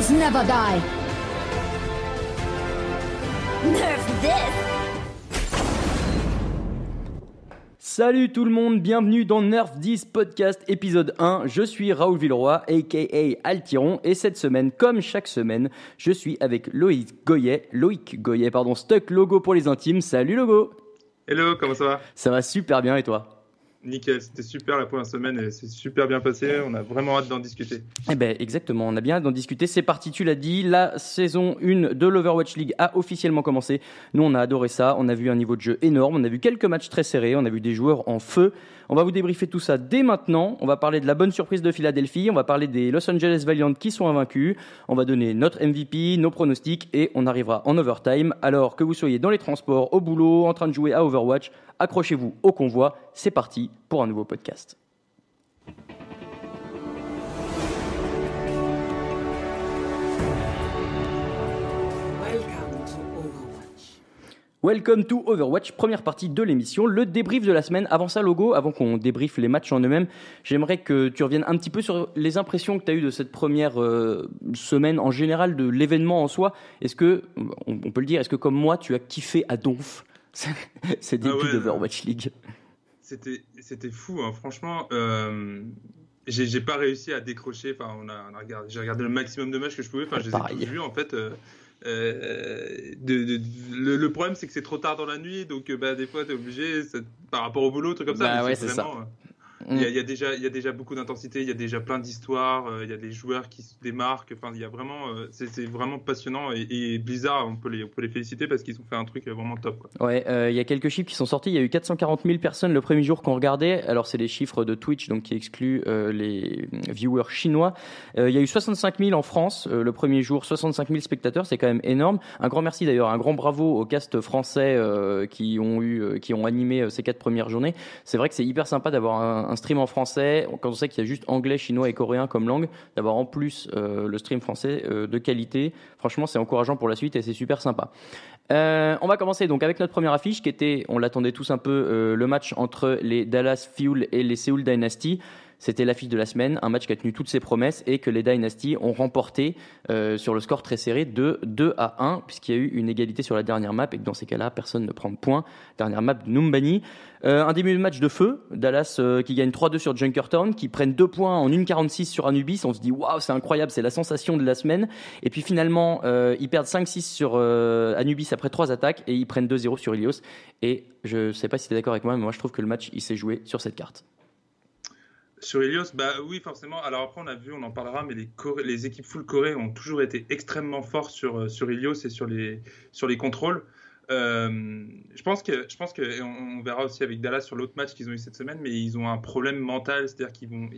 Heroes never die. Nerf this. Salut tout le monde, bienvenue dans Nerf 10 Podcast épisode 1. Je suis Raoul Villeroy, aka Altiron, et cette semaine, comme chaque semaine, je suis avec Loïc Goyet, Stuck Logo pour les intimes. Salut Logo. Hello, comment ça va ? Ça va super bien et toi ? Nickel, c'était super la première semaine et c'est super bien passé, on a vraiment hâte d'en discuter. Eh ben exactement, on a bien hâte d'en discuter, c'est parti, tu l'as dit, la saison 1 de l'Overwatch League a officiellement commencé. Nous on a adoré ça, on a vu un niveau de jeu énorme, on a vu quelques matchs très serrés, on a vu des joueurs en feu. On va vous débriefer tout ça dès maintenant, on va parler de la bonne surprise de Philadelphie, on va parler des Los Angeles Valiant qui sont invaincus, on va donner notre MVP, nos pronostics et on arrivera en overtime. Alors que vous soyez dans les transports, au boulot, en train de jouer à Overwatch, accrochez-vous au convoi, c'est parti pour un nouveau podcast. Welcome to Overwatch, première partie de l'émission, le débrief de la semaine. Avant ça, Logo, avant qu'on débriefe les matchs en eux-mêmes, j'aimerais que tu reviennes un petit peu sur les impressions que tu as eues de cette première semaine en général, de l'événement en soi. Est-ce que, on peut le dire, est-ce que comme moi, tu as kiffé à donf ces débuts d'Overwatch League ? C'était fou, hein. Franchement. J'ai pas réussi à décrocher. Enfin, j'ai regardé le maximum de matchs que je pouvais. Enfin, je les ai tous vus en fait. Le problème, c'est que c'est trop tard dans la nuit, donc des fois, t'es obligé, par rapport au boulot, truc comme ça. Ouais, c'est vraiment, ça. Il y a déjà beaucoup d'intensité, il y a déjà plein d'histoires, il y a des joueurs qui se démarquent. Enfin, il y a vraiment, c'est vraiment passionnant et Blizzard, on peut les féliciter parce qu'ils ont fait un truc vraiment top, quoi. Ouais, il y a quelques chiffres qui sont sortis. Il y a eu 440 000 personnes le premier jour qu'on regardait. Alors c'est les chiffres de Twitch, donc qui excluent les viewers chinois. Il y a eu 65 000 en France le premier jour, 65 000 spectateurs, c'est quand même énorme. Un grand merci d'ailleurs, un grand bravo aux cast français qui ont animé ces 4 premières journées. C'est vrai que c'est hyper sympa d'avoir un stream en français, quand on sait qu'il y a juste anglais, chinois et coréen comme langue, d'avoir en plus le stream français de qualité. Franchement, c'est encourageant pour la suite et c'est super sympa. On va commencer donc avec notre première affiche qui était, on l'attendait tous un peu, le match entre les Dallas Fuel et les Seoul Dynasty. C'était l'affiche de la semaine, un match qui a tenu toutes ses promesses et que les Dynasty ont remporté sur le score très serré de 2-1, puisqu'il y a eu une égalité sur la dernière map et que dans ces cas-là, personne ne prend de points. Dernière map de Numbani. Un début de match de feu, Dallas qui gagne 3-2 sur Junkertown, qui prennent 2 points en 1,46 sur Anubis. On se dit waouh, c'est incroyable, c'est la sensation de la semaine. Et puis finalement, ils perdent 5-6 sur Anubis après 3 attaques et ils prennent 2-0 sur Ilios. Et je sais pas si tu es d'accord avec moi, mais moi je trouve que le match il s'est joué sur cette carte. Sur Ilios, oui, forcément. Alors après, on en parlera, mais les équipes full Corée ont toujours été extrêmement forts sur Ilios et sur les contrôles. Je pense que et on verra aussi avec Dallas sur l'autre match qu'ils ont eu cette semaine, mais ils ont un problème mental, c'est-à-dire qu'ils vont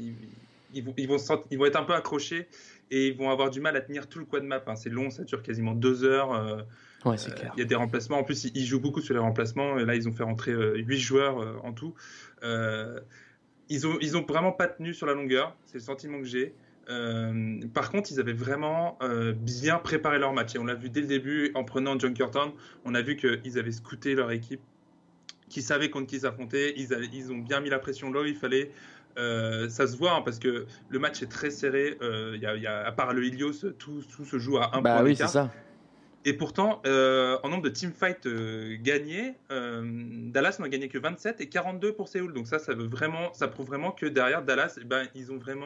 être un peu accrochés et ils vont avoir du mal à tenir tout le quad map. Hein. C'est long, ça dure quasiment 2 heures. Ouais, c'est clair. Il y a des remplacements. En plus, ils jouent beaucoup sur les remplacements. Et là, ils ont fait rentrer 8 joueurs en tout. Ils ont vraiment pas tenu sur la longueur, c'est le sentiment que j'ai. Par contre, ils avaient vraiment bien préparé leur match. Et on l'a vu dès le début en prenant Junkertown. On a vu qu'ils avaient scouté leur équipe, qu'ils savaient contre qui s'affronter. Ils ont bien mis la pression là où il fallait. Ça se voit hein, parce que le match est très serré. À part le Ilios, tout se joue à un point d'écart. Oui, c'est ça. Et pourtant, en nombre de teamfights gagnés, Dallas n'a gagné que 27 et 42 pour Séoul. Donc ça prouve vraiment que derrière Dallas, ils ont vraiment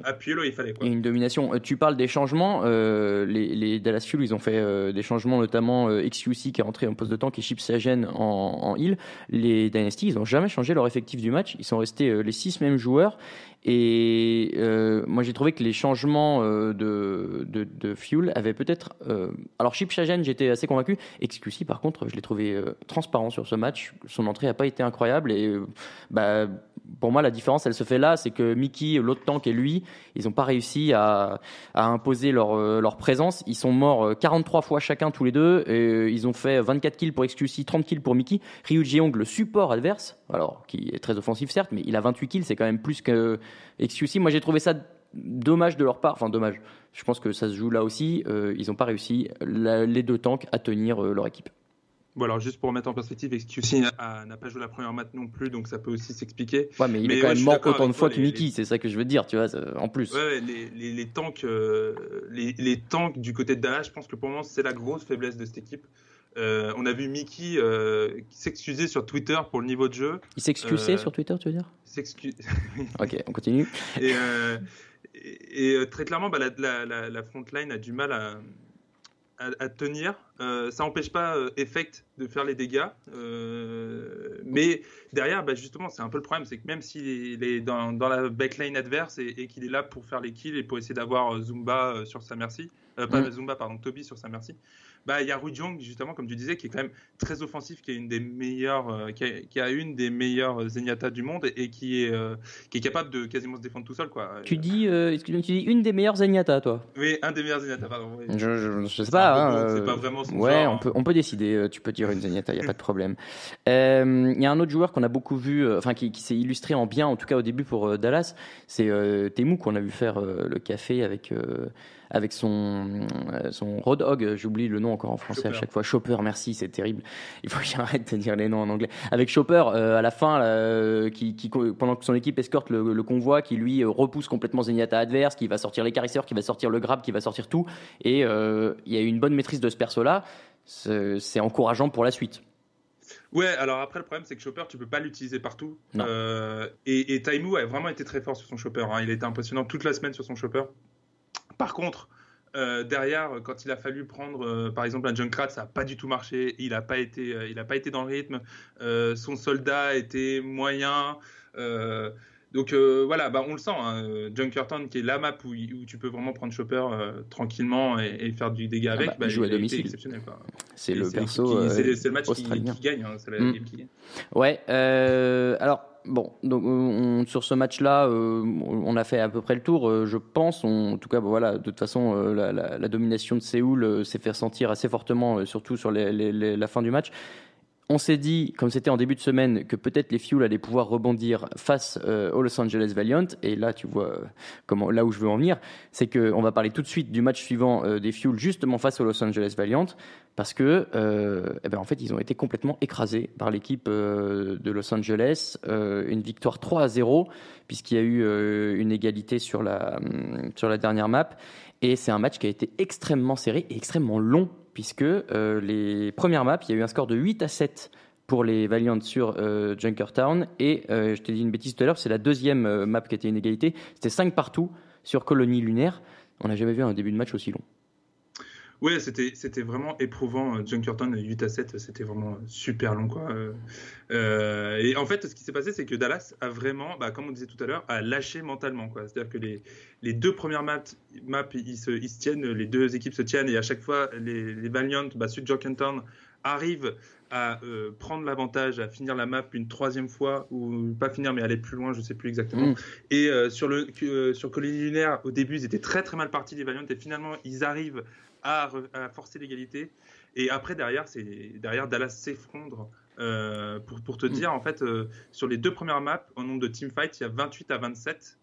appuyé là où il fallait. Quoi. Il y a une domination. Tu parles des changements. Les Dallas Fuel, ils ont fait des changements, notamment XQC qui est rentré en poste de tank et Chip Sagen en heal. Les Dynasty, ils n'ont jamais changé leur effectif du match. Ils sont restés les 6 mêmes joueurs. Et moi j'ai trouvé que les changements de Fuel avaient peut-être alors Chip Sagen j'étais assez convaincu, XQC par contre je l'ai trouvé transparent sur ce match, son entrée n'a pas été incroyable et pour moi la différence elle se fait là, c'est que Mickey, l'autre tank et lui ils n'ont pas réussi à imposer leur présence, ils sont morts 43 fois chacun tous les deux et ils ont fait 24 kills pour XQC, 30 kills pour Mickey. Ryu Jeong, le support adverse, alors qui est très offensif certes, mais il a 28 kills, c'est quand même plus que XQC. Moi j'ai trouvé ça dommage de leur part, enfin dommage, je pense que ça se joue là aussi, ils n'ont pas réussi les 2 tanks à tenir leur équipe. Bon, alors juste pour remettre en perspective, XQC n'a pas joué la première match non plus, donc ça peut aussi s'expliquer. Ouais, mais il est quand même mort autant de fois que Mickey, c'est ça que je veux dire, tu vois, en plus. Ouais, les tanks, les tanks du côté de Dallas, je pense que pour le moment, c'est la grosse faiblesse de cette équipe. On a vu Mickey s'excuser sur Twitter pour le niveau de jeu. Il s'excusait sur Twitter, tu veux dire ? Ok, on continue. Et très clairement, la frontline a du mal à tenir. Ça n'empêche pas Effect de faire les dégâts. Mais derrière, justement, c'est un peu le problème. C'est que même s'il est dans la backline adverse et qu'il est là pour faire les kills et pour essayer d'avoir Zumba sur sa merci, Zumba, pardon, Toby sur sa merci, il y a Rui Jong, justement, comme tu disais, qui est quand même très offensif, qui a une des meilleures Zenyatta du monde et qui est capable de quasiment se défendre tout seul, quoi. Tu dis une des meilleures Zenyatta, toi ? Oui, un des meilleurs Zenyatta, pardon. Oui. Je sais pas. C'est pas vraiment son ouais, genre. On peut décider. Tu peux dire une Zenyatta, il y a pas de problème. Il y a un autre joueur qu'on a beaucoup vu, qui s'est illustré en bien, en tout cas au début pour Dallas, c'est Temu qu'on a vu faire le café avec son Road Hog, j'oublie le nom encore en français Chopper. À chaque fois. Chopper, merci, c'est terrible. Il faut que j'arrête de dire les noms en anglais. Avec Chopper, à la fin, qui pendant que son équipe escorte le convoi, qui lui repousse complètement Zenyatta adverse, qui va sortir l'écarisseur, qui va sortir le grab, qui va sortir tout. Et il y a eu une bonne maîtrise de ce perso-là. C'est encourageant pour la suite. Ouais, alors après, le problème, c'est que Chopper, tu peux pas l'utiliser partout. Et Taimu a vraiment été très fort sur son Chopper. Hein. Il a été impressionnant toute la semaine sur son Chopper. Par contre, derrière, quand il a fallu prendre, par exemple, un Junkrat, ça n'a pas du tout marché. Il n'a pas été dans le rythme. Son soldat était moyen. Donc voilà, on le sent. Hein, Junkertown, qui est la map où tu peux vraiment prendre Chopper tranquillement et faire du dégât avec, il joue à domicile. Exceptionnel, quoi. C'est le perso c'est le match qui gagne. Hein, c'est la game qui gagne. Ouais. Alors. Bon, donc sur ce match-là, on a fait à peu près le tour, je pense. En tout cas, voilà, de toute façon, la domination de Séoul s'est fait ressentir assez fortement, surtout sur la fin du match. On s'est dit, comme c'était en début de semaine, que peut-être les Fuel allaient pouvoir rebondir face aux Los Angeles Valiant. Et là, tu vois là où je veux en venir, c'est qu'on va parler tout de suite du match suivant des Fuel, justement face aux Los Angeles Valiant, parce que, en fait, ils ont été complètement écrasés par l'équipe de Los Angeles. Une victoire 3-0, puisqu'il y a eu une égalité sur la dernière map. Et c'est un match qui a été extrêmement serré et extrêmement long, puisque les premières maps, il y a eu un score de 8-7 pour les Valiant sur Junkertown. Et je t'ai dit une bêtise tout à l'heure, c'est la deuxième map qui était une égalité. C'était 5 partout sur Colonie Lunaire. On n'a jamais vu un début de match aussi long. Ouais, c'était vraiment éprouvant. Junkertown 8-7, c'était vraiment super long, quoi. Et en fait, ce qui s'est passé, c'est que Dallas a vraiment, comme on disait tout à l'heure, a lâché mentalement, quoi. C'est-à-dire que les deux premières maps ils se tiennent, les deux équipes se tiennent, et à chaque fois, les Valiant, sur Junkertown, arrivent à prendre l'avantage, à finir la map une troisième fois, ou pas finir, mais aller plus loin, je sais plus exactement. Et sur Colonie Lunaire, au début, ils étaient très très mal partis, les Valiant, et finalement, ils arrivent à forcer l'égalité. Et après, derrière Dallas s'effondre. Pour te dire, en fait, sur les deux premières maps, en nombre de teamfights, il y a 28-27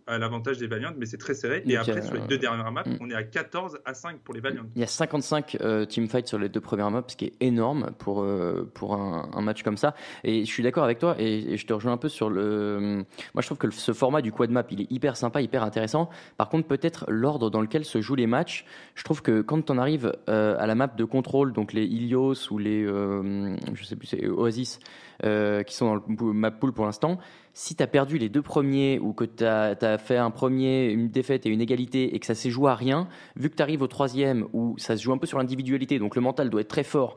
à l'avantage des Valiant, mais c'est très serré. Et après, sur les deux dernières maps, on est à 14-5 pour les Valiant. Il y a 55 teamfights sur les deux premières maps, ce qui est énorme pour un match comme ça. Et je suis d'accord avec toi, et je te rejoins un peu sur le... Moi, je trouve que ce format du quad map, il est hyper sympa, hyper intéressant. Par contre, peut-être l'ordre dans lequel se jouent les matchs, je trouve que quand on arrive à la map de contrôle, donc les Ilios ou les... je sais plus, c'est Oasis, qui sont dans le map pool pour l'instant, si tu as perdu les deux premiers ou que tu as fait un premier, une défaite et une égalité et que ça s'est joué à rien, vu que tu arrives au troisième où ça se joue un peu sur l'individualité, donc le mental doit être très fort,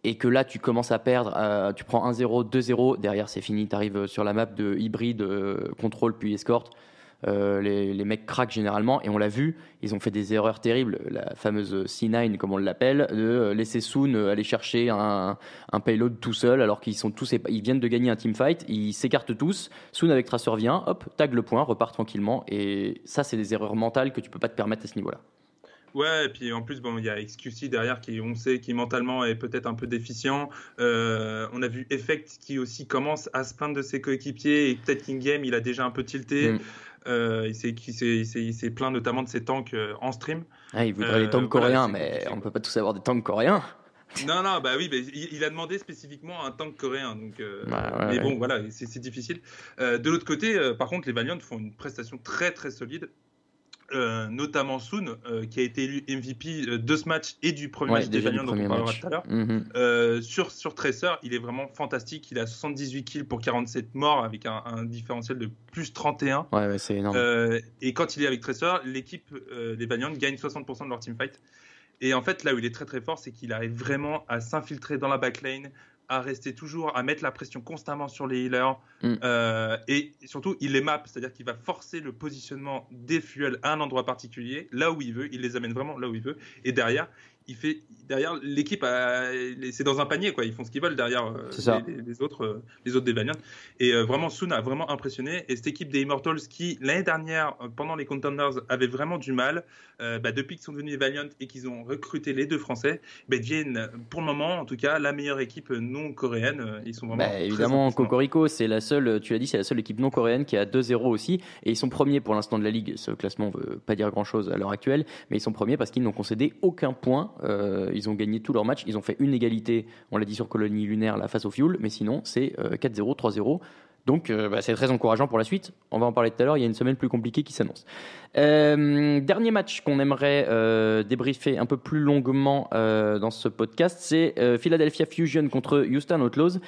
et que là tu commences à perdre, tu prends 1-0, 2-0, derrière c'est fini, tu arrives sur la map de hybride, contrôle puis escorte. Les mecs craquent généralement, et on l'a vu, ils ont fait des erreurs terribles, la fameuse C9 comme on l'appelle, de laisser Soon aller chercher un payload tout seul alors qu'ils viennent de gagner un teamfight, ils s'écartent tous, Soon avec Tracer vient, hop, tag le point, repart tranquillement, et ça c'est des erreurs mentales que tu peux pas te permettre à ce niveau-là. Ouais, et puis en plus, il y a XQC derrière on sait, qui mentalement est peut-être un peu déficient. On a vu Effect qui aussi commence à se plaindre de ses coéquipiers, et peut-être qu'in-game, il a déjà un peu tilté. Il s'est plaint notamment de ses tanks en stream. Il voudrait les tanks coréens, mais on ne peut pas tous avoir des tanks coréens. Non, bah oui, il a demandé spécifiquement un tank coréen, donc. Mais bon, voilà, c'est difficile. De l'autre côté, par contre, les Valiant font une prestation très très solide. Notamment Soon, qui a été élu MVP de ce match et du premier match des Valiant dont on parlera tout à l'heure. Sur Tracer, il est vraiment fantastique. Il a 78 kills pour 47 morts avec un différentiel de plus 31. Ouais, c'est énorme. Et quand il est avec Tracer, l'équipe, les Valiant, gagne 60% de leur teamfight. Et en fait, là où il est très très fort, c'est qu'il arrive vraiment à s'infiltrer dans la backlane, à rester toujours, à mettre la pression constamment sur les healers. Et surtout, il les map, c'est-à-dire qu'il va forcer le positionnement des fuels à un endroit particulier, là où il veut, il les amène vraiment là où il veut. Et derrière, l'équipe, c'est dans un panier, quoi. Ils font ce qu'ils veulent derrière les autres des Valiant. Et vraiment, Soon a vraiment impressionné. Et cette équipe des Immortals qui, l'année dernière, pendant les Contenders, avait vraiment du mal, depuis qu'ils sont devenus Valiant et qu'ils ont recruté les 2 Français, deviennent, pour le moment, en tout cas, la meilleure équipe non coréenne. Ils sont vraiment évidemment, Cocorico, c'est la seule, tu l'as dit, c'est la seule équipe non coréenne qui a 2-0 aussi. Et ils sont premiers pour l'instant de la Ligue. Ce classement ne veut pas dire grand-chose à l'heure actuelle, mais ils sont premiers parce qu'ils n'ont concédé aucun point. Ils ont gagné tous leurs matchs. Ils ont fait une égalité, on l'a dit, sur Colonie Lunaire là, face au Fuel, mais sinon c'est 4-0, 3-0. Donc c'est très encourageant pour la suite. On va en parler tout à l'heure, il y a une semaine plus compliquée qui s'annonce. Dernier match qu'on aimerait débriefer un peu plus longuement dans ce podcast, c'est Philadelphia Fusion contre Houston Outlaws.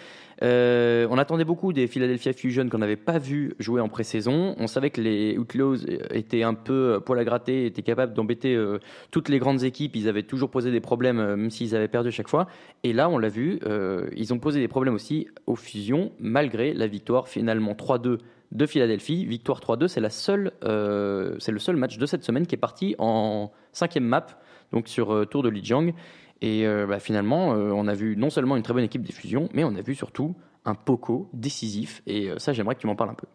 On attendait beaucoup des Philadelphia Fusion qu'on n'avait pas vu jouer en pré-saison. On savait que les Outlaws étaient un peu poil à gratter, étaient capables d'embêter toutes les grandes équipes. Ils avaient toujours posé des problèmes, même s'ils avaient perdu chaque fois. Et là, on l'a vu, ils ont posé des problèmes aussi aux Fusions, malgré la victoire finalement 3-2 de Philadelphie. Victoire 3-2, c'est le seul match de cette semaine qui est parti en 5e map, donc sur Tour de Lijiang. Et finalement, on a vu non seulement une très bonne équipe des Fusions, mais on a vu surtout un Poco décisif. Et ça, j'aimerais que tu m'en parles un peu.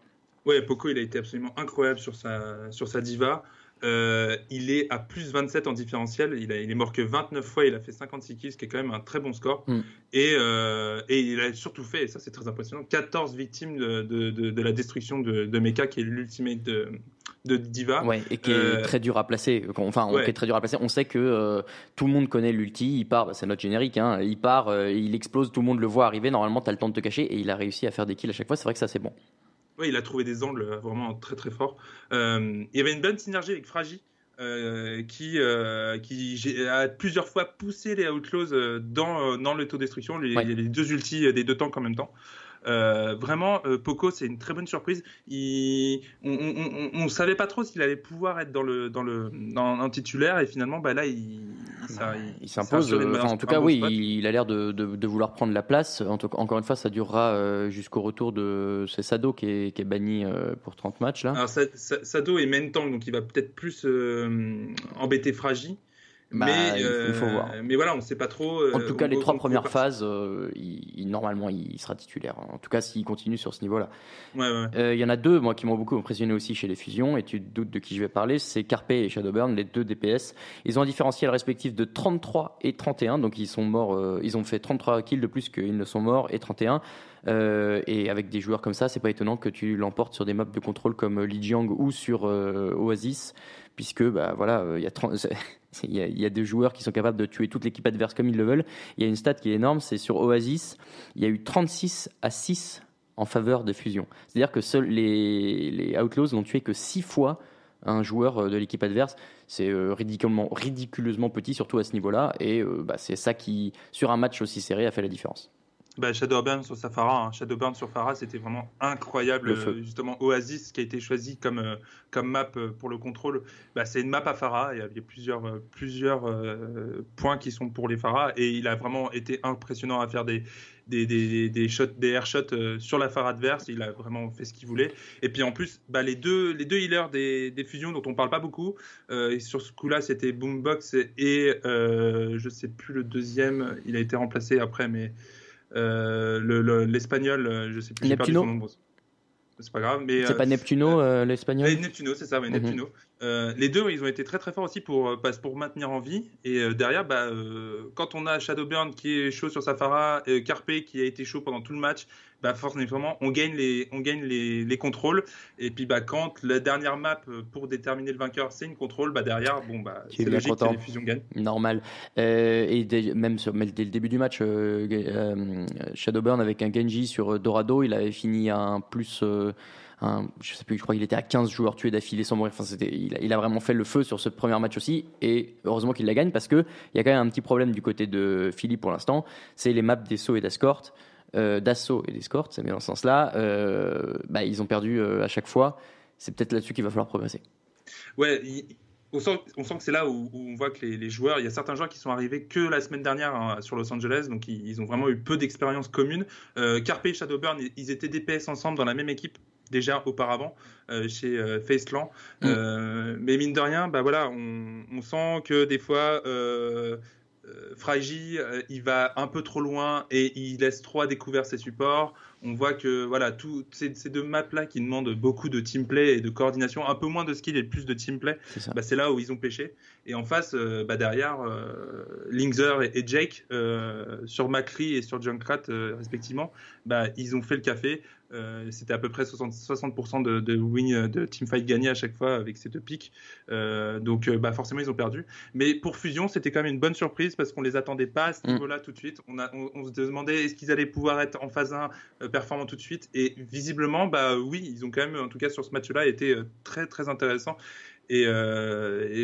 Ouais, Poco, il a été absolument incroyable sur sa diva. Il est à plus 27 en différentiel. Il est mort que 29 fois. Il a fait 56 kills, ce qui est quand même un très bon score. Et il a surtout fait, et ça c'est très impressionnant, 14 victimes de la destruction de Mecha, qui est l'ultimate de Diva. Ouais, et qui est très dur à placer. Qui est très dur à placer. On sait que tout le monde connaît l'ulti. Il part, c'est notre générique. Hein, il part, il explose, tout le monde le voit arriver. Normalement, tu as le temps de te cacher. Et il a réussi à faire des kills à chaque fois. C'est vrai que ça, c'est bon. Oui, il a trouvé des angles vraiment très très forts. Il y avait une bonne synergie avec Fragi, qui a plusieurs fois poussé les Outlaws dans l'autodestruction, les 2 ultis des 2 tanks en même temps. Vraiment, Poco, c'est une très bonne surprise. On savait pas trop s'il allait pouvoir être dans un titulaire, et finalement, là, il s'impose. En tout cas, oui, il a l'air de vouloir prendre la place. Encore une fois, ça durera jusqu'au retour de Sado qui est banni pour 30 matchs là. Alors Sado est main tank, donc il va peut-être plus embêter Fragi. Il faut voir. Mais voilà, on ne sait pas trop. En tout cas, les 3 premières phases, normalement, il sera titulaire. En tout cas, s'il continue sur ce niveau-là. Il y en a 2, moi, qui m'ont beaucoup impressionné aussi chez les Fusions, et tu te doutes de qui je vais parler, c'est Carpe et Shadowburn, les 2 DPS. Ils ont un différentiel respectif de 33 et 31, donc ils sont morts. Ils ont fait 33 kills de plus qu'ils ne sont morts, et 31. Et avec des joueurs comme ça, c'est pas étonnant que tu l'emportes sur des maps de contrôle comme Lijiang ou sur Oasis, puisque il y a des joueurs qui sont capables de tuer toute l'équipe adverse comme ils le veulent. Il y a une stat qui est énorme, c'est sur Oasis, il y a eu 36-6 en faveur des Fusions. C'est-à-dire que seuls les Outlaws n'ont tué que 6 fois un joueur de l'équipe adverse. C'est ridiculeusement petit, surtout à ce niveau-là. Et c'est ça qui, sur un match aussi serré, a fait la différence. Shadowburn sur sa Pharah, Shadowburn sur Pharah, c'était vraiment incroyable. Justement, Oasis qui a été choisi comme map pour le contrôle, c'est une map à Pharah. Il y a plusieurs points qui sont pour les Pharah, et il a vraiment été impressionnant à faire des airshots sur la Pharah adverse. Il a vraiment fait ce qu'il voulait. Et puis en plus, les deux healers des Fusions dont on parle pas beaucoup, et sur ce coup-là, c'était Boombox et je sais plus le deuxième. Il a été remplacé après, mais l'espagnol, je sais plus, j'ai perdu son nom. C'est pas grave, mais c'est pas Neptuno, l'espagnol. Neptuno, c'est ça, Neptuno. Les deux, ils ont été très très forts aussi pour maintenir en vie. Et derrière, quand on a Shadowburn qui est chaud sur Safara, Carpe qui a été chaud pendant tout le match, forcément, on gagne les contrôles. Et puis quand la dernière map pour déterminer le vainqueur, c'est une contrôle, derrière, c'est logique que les fusions gagnent. Normal. Même dès le début du match, Shadowburn avec un Genji sur Dorado, il avait fini à un plus... je sais plus, je crois qu'il était à 15 joueurs tués d'affilée sans mourir. Il a vraiment fait le feu sur ce premier match aussi. Et heureusement qu'il la gagne parce qu'il y a quand même un petit problème du côté de Philly pour l'instant. C'est les maps d'assaut et d'escorte. D'assaut et d'escorte, c'est bien dans ce sens-là. Ils ont perdu à chaque fois. C'est peut-être là-dessus qu'il va falloir progresser. Ouais, on sent que c'est là où on voit que les joueurs, il y a certains joueurs qui sont arrivés que la semaine dernière sur Los Angeles, donc ils ont vraiment eu peu d'expérience commune. Carpe et Shadowburn, ils étaient DPS ensemble dans la même équipe déjà auparavant chez FaceClan. Mais mine de rien, on sent que des fois Fraiji, il va un peu trop loin et il laisse trop à découvert ses supports. On voit que tous ces deux maps-là qui demandent beaucoup de teamplay et de coordination, un peu moins de skill et plus de teamplay, c'est là où ils ont pêché. Et en face, derrière, Linkzer et Jake, sur Macri et sur Junkrat, respectivement, ils ont fait le café. C'était à peu près 60% de win de teamfight gagné à chaque fois avec ces deux pics. Donc forcément, ils ont perdu. Mais pour Fusion, c'était quand même une bonne surprise parce qu'on les attendait pas à ce niveau-là tout de suite. On se demandait est-ce qu'ils allaient pouvoir être en phase 1 performants tout de suite. Et visiblement, oui, ils ont quand même, en tout cas sur ce match-là, été très très intéressants. Et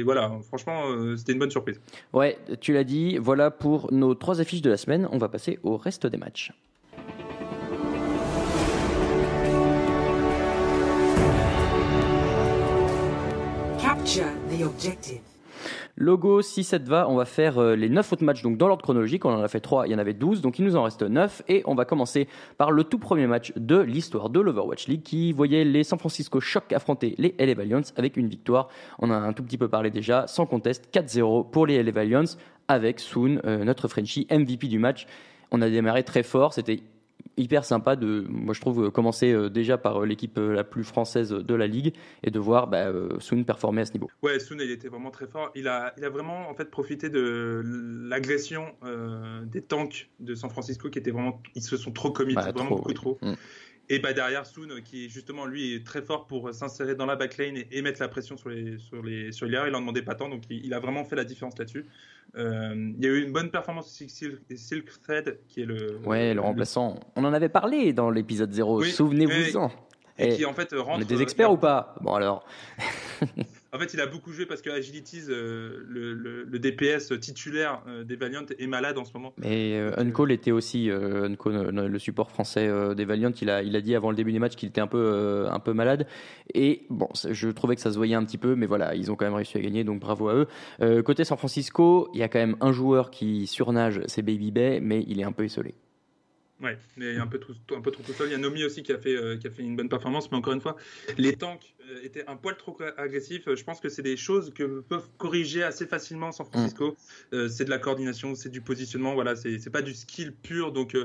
voilà, franchement, c'était une bonne surprise. Ouais, tu l'as dit. Voilà pour nos 3 affiches de la semaine. On va passer au reste des matchs. Capture the objective. Logo, si ça te va, on va faire les 9 autres matchs donc dans l'ordre chronologique. On en a fait 3, il y en avait 12, donc il nous en reste 9. Et on va commencer par le tout premier match de l'histoire de l'Overwatch League qui voyait les San Francisco Shock affronter les LA Valiants avec une victoire. On en a un tout petit peu parlé déjà, sans conteste, 4-0 pour les LA Valiants avec Soon, notre Frenchie, MVP du match. On a démarré très fort, c'était hyper sympa moi je trouve, commencer déjà par l'équipe la plus française de la ligue et de voir Soon performer à ce niveau. Ouais, Soon il était vraiment très fort. Il a vraiment en fait profité de l'agression des tanks de San Francisco qui étaient vraiment, ils se sont trop commit, vraiment beaucoup trop. Et derrière Soon qui justement lui est très fort pour s'insérer dans la backlane et mettre la pression sur les leaders. Il en demandait pas tant, donc il a vraiment fait la différence là-dessus. Il y a eu une bonne performance aussi Silk Thread qui est le remplaçant. On en avait parlé dans l'épisode 0, souvenez-vous-en. Et qui en fait rentre. On est des experts ou pas ? Bon alors. En fait, il a beaucoup joué parce que Agilities, le DPS titulaire des Valiant, est malade en ce moment. Mais Uncall était aussi, le support français des Valiant, il a dit avant le début du match qu'il était un peu malade. Et bon, je trouvais que ça se voyait un petit peu, mais voilà, ils ont quand même réussi à gagner, donc bravo à eux. Côté San Francisco, il y a quand même un joueur qui surnage, c'est Baby Bay, mais il est un peu esselé. Ouais, mais un peu trop tout seul. Il y a Nomi aussi qui a fait une bonne performance, mais encore une fois, les tanks étaient un poil trop agressifs. Je pense que c'est des choses que peuvent corriger assez facilement San Francisco. C'est de la coordination, c'est du positionnement. Voilà, c'est pas du skill pur. Donc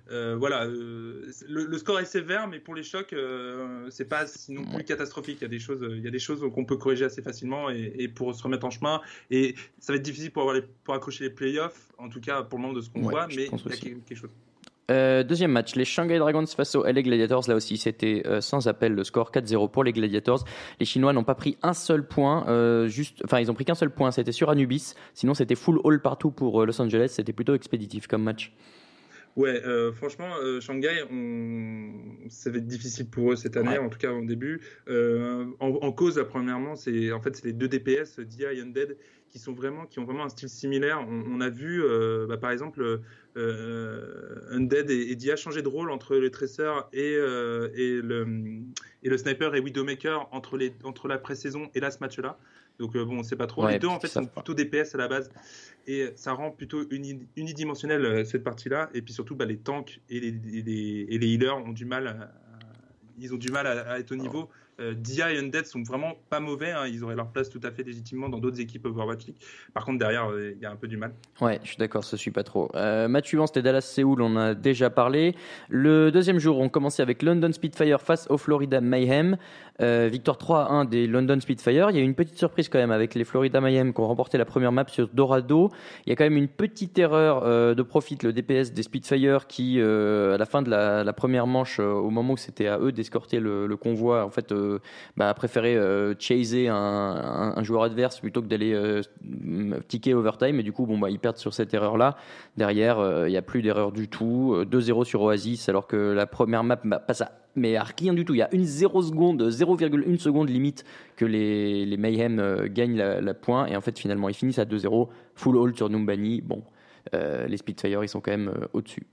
voilà, le score est sévère, mais pour les chocs, c'est pas sinon plus catastrophique. Il y a des choses qu'on peut corriger assez facilement et pour se remettre en chemin. Et ça va être difficile pour accrocher les playoffs, en tout cas pour le moment de ce qu'on voit, mais il y a quelque chose. Deuxième match, les Shanghai Dragons face aux LA Gladiators. Là aussi, c'était sans appel le score 4-0 pour les Gladiators. Les Chinois n'ont pas pris un seul point, ils ont pris qu'un seul point, c'était sur Anubis. Sinon, c'était full all partout pour Los Angeles. C'était plutôt expéditif comme match. Ouais, franchement, Shanghai, ça va être difficile pour eux cette année, en tout cas au début. En cause, premièrement, c'est les deux DPS, Dia et Undead, qui ont vraiment un style similaire. On a vu, par exemple, Undead et Dia changer de rôle entre les traceurs et le sniper et Widowmaker entre la pré-saison et là ce match-là. Donc on ne sait pas trop. Les deux en fait sont plutôt DPS à la base et ça rend plutôt unidimensionnel cette partie-là. Et puis surtout les tanks et les healers ont du mal à être au niveau. Dia et Undead sont vraiment pas mauvais, hein, ils auraient leur place tout à fait légitimement dans d'autres équipes Overwatch League. Par contre, derrière, il y a un peu du mal. Ouais, je suis d'accord, ça suit pas trop. Match suivant, c'était Dallas-Séoul, on en a déjà parlé. Le deuxième jour, on commençait avec London Spitfire face au Florida Mayhem. Victoire 3-1 des London Spitfire. Il y a eu une petite surprise quand même avec les Florida Mayhem qui ont remporté la première map sur Dorado. Il y a quand même une petite erreur de Profit, le DPS des Spitfire, qui à la fin de la première manche, au moment où c'était à eux d'escorter le convoi, en fait, a préféré chaser un joueur adverse plutôt que d'aller ticker overtime. Et du coup, ils perdent sur cette erreur-là. Derrière, il n'y a plus d'erreur du tout. 2-0 sur Oasis, alors que la première map passe mais à rien du tout. Il y a 0,1 seconde limite que les Mayhem gagnent la point. Et en fait, finalement, ils finissent à 2-0. Full hold sur Numbani. Bon, les Spitfire, ils sont quand même au-dessus.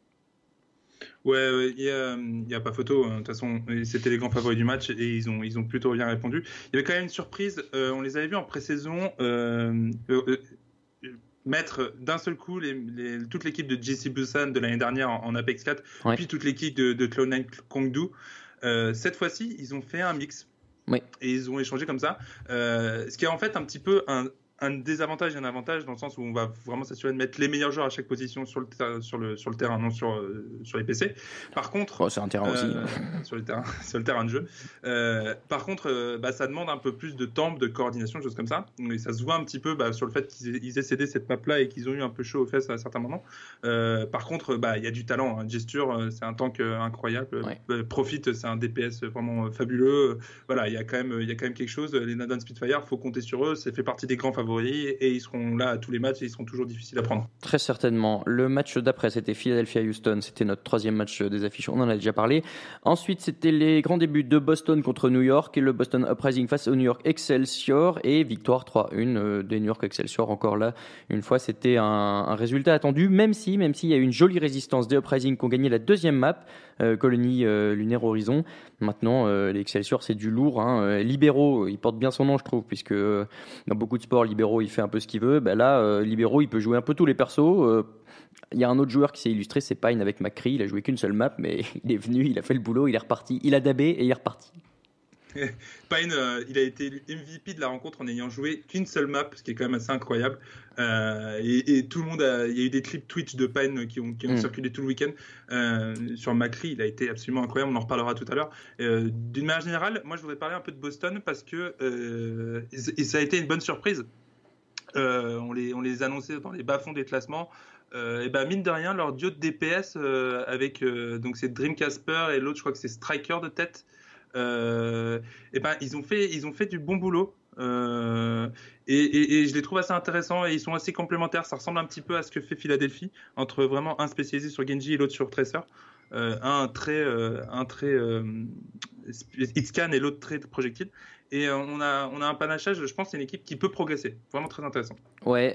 Ouais, il y a pas photo. De toute façon, c'était les grands favoris du match et ils ont plutôt bien répondu. Il y avait quand même une surprise. On les avait vus en pré-saison mettre d'un seul coup toute l'équipe de JC Busan de l'année dernière en Apex 4, ouais. Puis toute l'équipe de Cloud9 Kongdu. Cette fois-ci, ils ont fait un mix. Oui. Et ils ont échangé comme ça. Ce qui est en fait un petit peu un désavantage et un avantage dans le sens où on va vraiment s'assurer de mettre les meilleurs joueurs à chaque position sur le terrain, non sur les PC. Par contre, c'est un terrain aussi sur le terrain de jeu. Par contre, ça demande un peu plus de temps, de coordination, choses comme ça. Et ça se voit un petit peu sur le fait qu'ils aient cédé cette map-là et qu'ils ont eu un peu chaud aux fesses à certains moments. Par contre, il y a du talent. Hein. Gesture, c'est un tank incroyable. Ouais. Profit, c'est un DPS vraiment fabuleux. Voilà, il y a quand même quelque chose. Les London Spitfire, faut compter sur eux. Ça fait partie des grands favoris. Et ils seront là à tous les matchs et ils seront toujours difficiles à prendre. Très certainement. Le match d'après, c'était Philadelphia-Houston. C'était notre troisième match des affiches. On en a déjà parlé. Ensuite, c'était les grands débuts de Boston contre New York et le Boston Uprising face au New York Excelsior et victoire 3-1 des New York Excelsior. Encore là, une fois, c'était un résultat attendu, même s'il y a eu une jolie résistance des Uprising qui ont gagné la deuxième map, Colonie Lunaire Horizon. Maintenant, les Excelsior, c'est du lourd. Hein. Libero, il porte bien son nom, je trouve, puisque dans beaucoup de sports, Libero, il fait un peu ce qu'il veut. Là, Libero, il peut jouer un peu tous les persos. Il y a un autre joueur qui s'est illustré, c'est Pine avec McCree. Il a joué qu'une seule map, mais il est venu, il a fait le boulot, il est reparti. Il a dabé et il est reparti. Pine, il a été élu MVP de la rencontre en n'ayant joué qu'une seule map, ce qui est quand même assez incroyable. Et tout le monde il y a eu des clips Twitch de Pine qui ont circulé tout le week-end. Sur Macri, il a été absolument incroyable, on en reparlera tout à l'heure. D'une manière générale, moi je voudrais parler un peu de Boston parce que ça a été une bonne surprise. On les annonçait dans les bas-fonds des classements. Mine de rien, leur duo de DPS avec donc c'est Dream Casper et l'autre, je crois que c'est Striker de tête. Ils ont fait du bon boulot et je les trouve assez intéressants et ils sont assez complémentaires. Ça ressemble un petit peu à ce que fait Philadelphie entre vraiment un spécialisé sur Genji et l'autre sur Tracer. Un très hitscan et l'autre très projectile. Et on a un panachage, je pense, c'est une équipe qui peut progresser. Vraiment très intéressant. Ouais,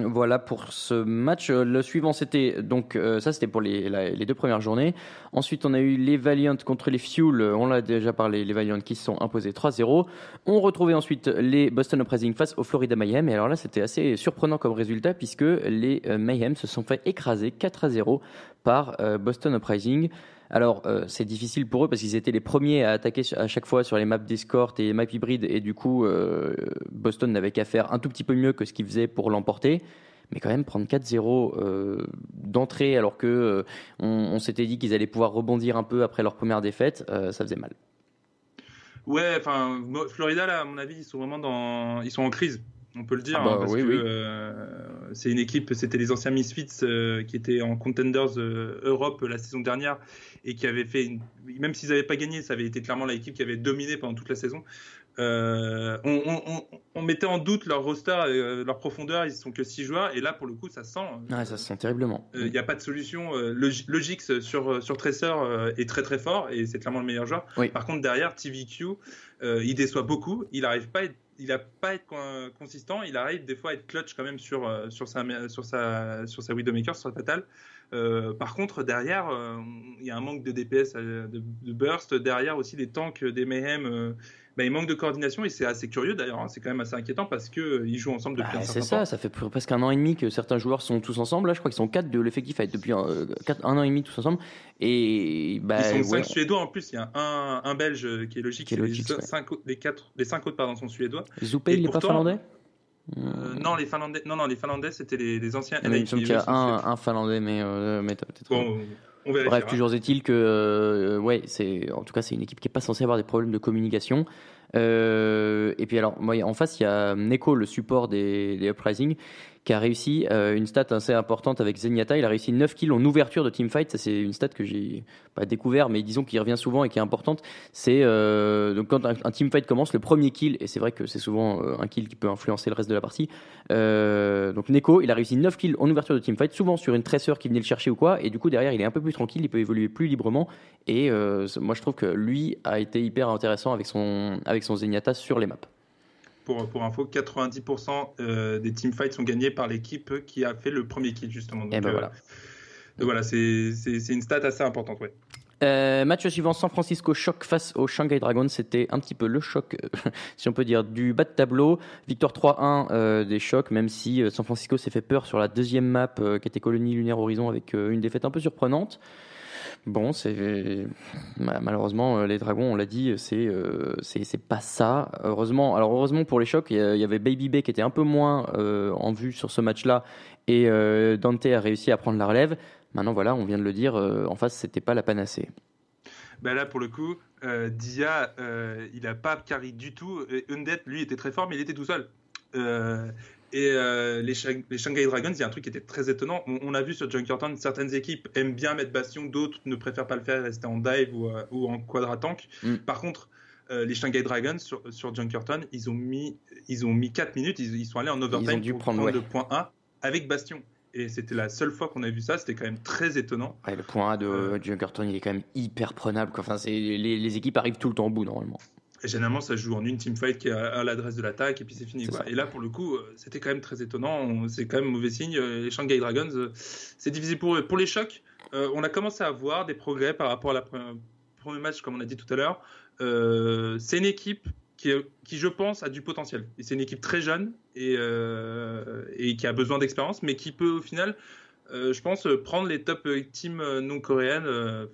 voilà pour ce match. Le suivant, c'était donc ça, c'était pour les deux premières journées. Ensuite, on a eu les Valiant contre les Fuel. On l'a déjà parlé, les Valiant qui se sont imposés 3-0. On retrouvait ensuite les Boston Uprising face aux Florida Mayhem. Et alors là, c'était assez surprenant comme résultat puisque les Mayhem se sont fait écraser 4-0 par Boston Uprising. Alors, c'est difficile pour eux parce qu'ils étaient les premiers à attaquer à chaque fois sur les maps d'escort et maps hybrides. Et du coup, Boston n'avait qu'à faire un tout petit peu mieux que ce qu'ils faisaient pour l'emporter. Mais quand même, prendre 4-0 d'entrée alors que on s'était dit qu'ils allaient pouvoir rebondir un peu après leur première défaite, ça faisait mal. Ouais, enfin, Florida, là, à mon avis, ils sont vraiment ils sont en crise. On peut le dire, parce que c'est une équipe, c'était les anciens Misfits qui étaient en Contenders Europe la saison dernière et qui avaient fait, même s'ils n'avaient pas gagné, ça avait été clairement l'équipe qui avait dominé pendant toute la saison. On mettait en doute leur roster, leur profondeur, ils sont que 6 joueurs et là pour le coup ça se sent. Ça se sent terriblement. Il n'y a pas de solution. Le Gix sur Tracer est très très fort et c'est clairement le meilleur joueur. Oui. Par contre derrière TVQ, il déçoit beaucoup, il n'arrive pas à être il a pas à être consistant, il arrive des fois à être clutch quand même sur sa Widowmaker, sur sa Fatal. Par contre, derrière, il y a un manque de DPS, de burst. Derrière aussi, les tanks des Mayhem, il manque de coordination et c'est assez curieux d'ailleurs. Hein, c'est quand même assez inquiétant parce qu'ils jouent ensemble depuis un certain temps. Ça fait presque 1 an et demi que certains joueurs sont tous ensemble. Là, je crois qu'ils sont 4 de l'effectif à être depuis 1 an et demi tous ensemble. Et ils sont 5 Suédois en plus. Il y a un Belge qui est logique. Les 5 autres pardon, sont Suédois. Zoupé, il n'est pas finlandais? Non, les Finlandais, c'était les anciens. Il me semble qu'il y a un Finlandais, mais peut-être. Bon, on vérifiera. Bref, toujours est-il que, en tout cas, c'est une équipe qui n'est pas censée avoir des problèmes de communication. Et puis alors, moi, en face, il y a Neko, le support des Uprising, qui a réussi une stat assez importante avec Zenyatta. Il a réussi 9 kills en ouverture de teamfight. Ça, c'est une stat que j'ai pas découvert, mais disons qu'il revient souvent et qui est importante. C'est donc quand un teamfight commence, le premier kill, et c'est vrai que c'est souvent un kill qui peut influencer le reste de la partie. Donc Neko, il a réussi 9 kills en ouverture de teamfight, souvent sur une tracer qui venait le chercher ou quoi, et du coup derrière il est un peu plus tranquille, il peut évoluer plus librement. Et moi je trouve que lui a été hyper intéressant avec son Zenyatta sur les maps. Pour info, 90% des teamfights sont gagnés par l'équipe qui a fait le premier kill, justement. Donc, voilà, c'est une stat assez importante, ouais. Match suivant, San Francisco Shock face aux Shanghai Dragons. C'était un petit peu le choc, si on peut dire, du bas de tableau. Victoire 3-1 des Shock, même si San Francisco s'est fait peur sur la deuxième map qui était Colonie Lunaire Horizon avec une défaite un peu surprenante. Bon, malheureusement les Dragons, on l'a dit, c'est pas ça. Heureusement pour les Chocs, il y avait Baby Bay qui était un peu moins en vue sur ce match-là, et Dante a réussi à prendre la relève. Maintenant, voilà, on vient de le dire, en face, c'était pas la panacée. Là, pour le coup, Dia, il a pas carry du tout. Undead, lui, était très fort, mais il était tout seul. Et les Shanghai Dragons, il y a un truc qui était très étonnant. On a vu sur Junkerton, certaines équipes aiment bien mettre Bastion, d'autres ne préfèrent pas le faire, rester en dive ou en quadra-tank. Par contre, les Shanghai Dragons sur Junkerton, ils ont mis 4 minutes, ils sont allés en overtime pour prendre le point A avec Bastion. Et c'était la seule fois qu'on a vu ça, c'était quand même très étonnant. Ouais, le point A de Junkerton, il est quand même hyper prenable, quoi. Enfin, les équipes arrivent tout le temps au bout, normalement. Et généralement, ça se joue en une teamfight qui est à l'adresse de l'attaque et puis c'est fini. Et là, pour le coup, c'était quand même très étonnant. C'est quand même mauvais signe. Les Shanghai Dragons, c'est difficile pour eux. Pour les Chocs, on a commencé à voir des progrès par rapport à la premier match, comme on a dit tout à l'heure. C'est une équipe qui, je pense, a du potentiel. Et c'est une équipe très jeune et qui a besoin d'expérience, mais qui peut, au final, je pense, prendre les top teams non coréennes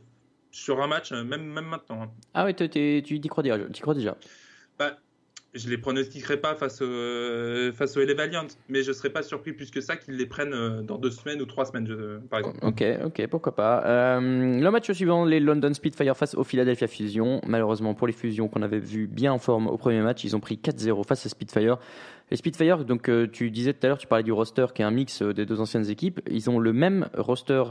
sur un match, même maintenant. Hein. Ah ouais, tu y crois déjà. Je les pronostiquerai pas face au LA Valiant, mais je serais pas surpris plus que ça qu'ils les prennent dans 2 semaines ou 3 semaines, par exemple. Ok, pourquoi pas. Le match suivant, les London Spitfire face au Philadelphia Fusion. Malheureusement pour les Fusions qu'on avait vu bien en forme au premier match, ils ont pris 4-0 face à Spitfire. Les Spitfire, donc tu disais tout à l'heure, tu parlais du roster qui est un mix des 2 anciennes équipes. Ils ont le même roster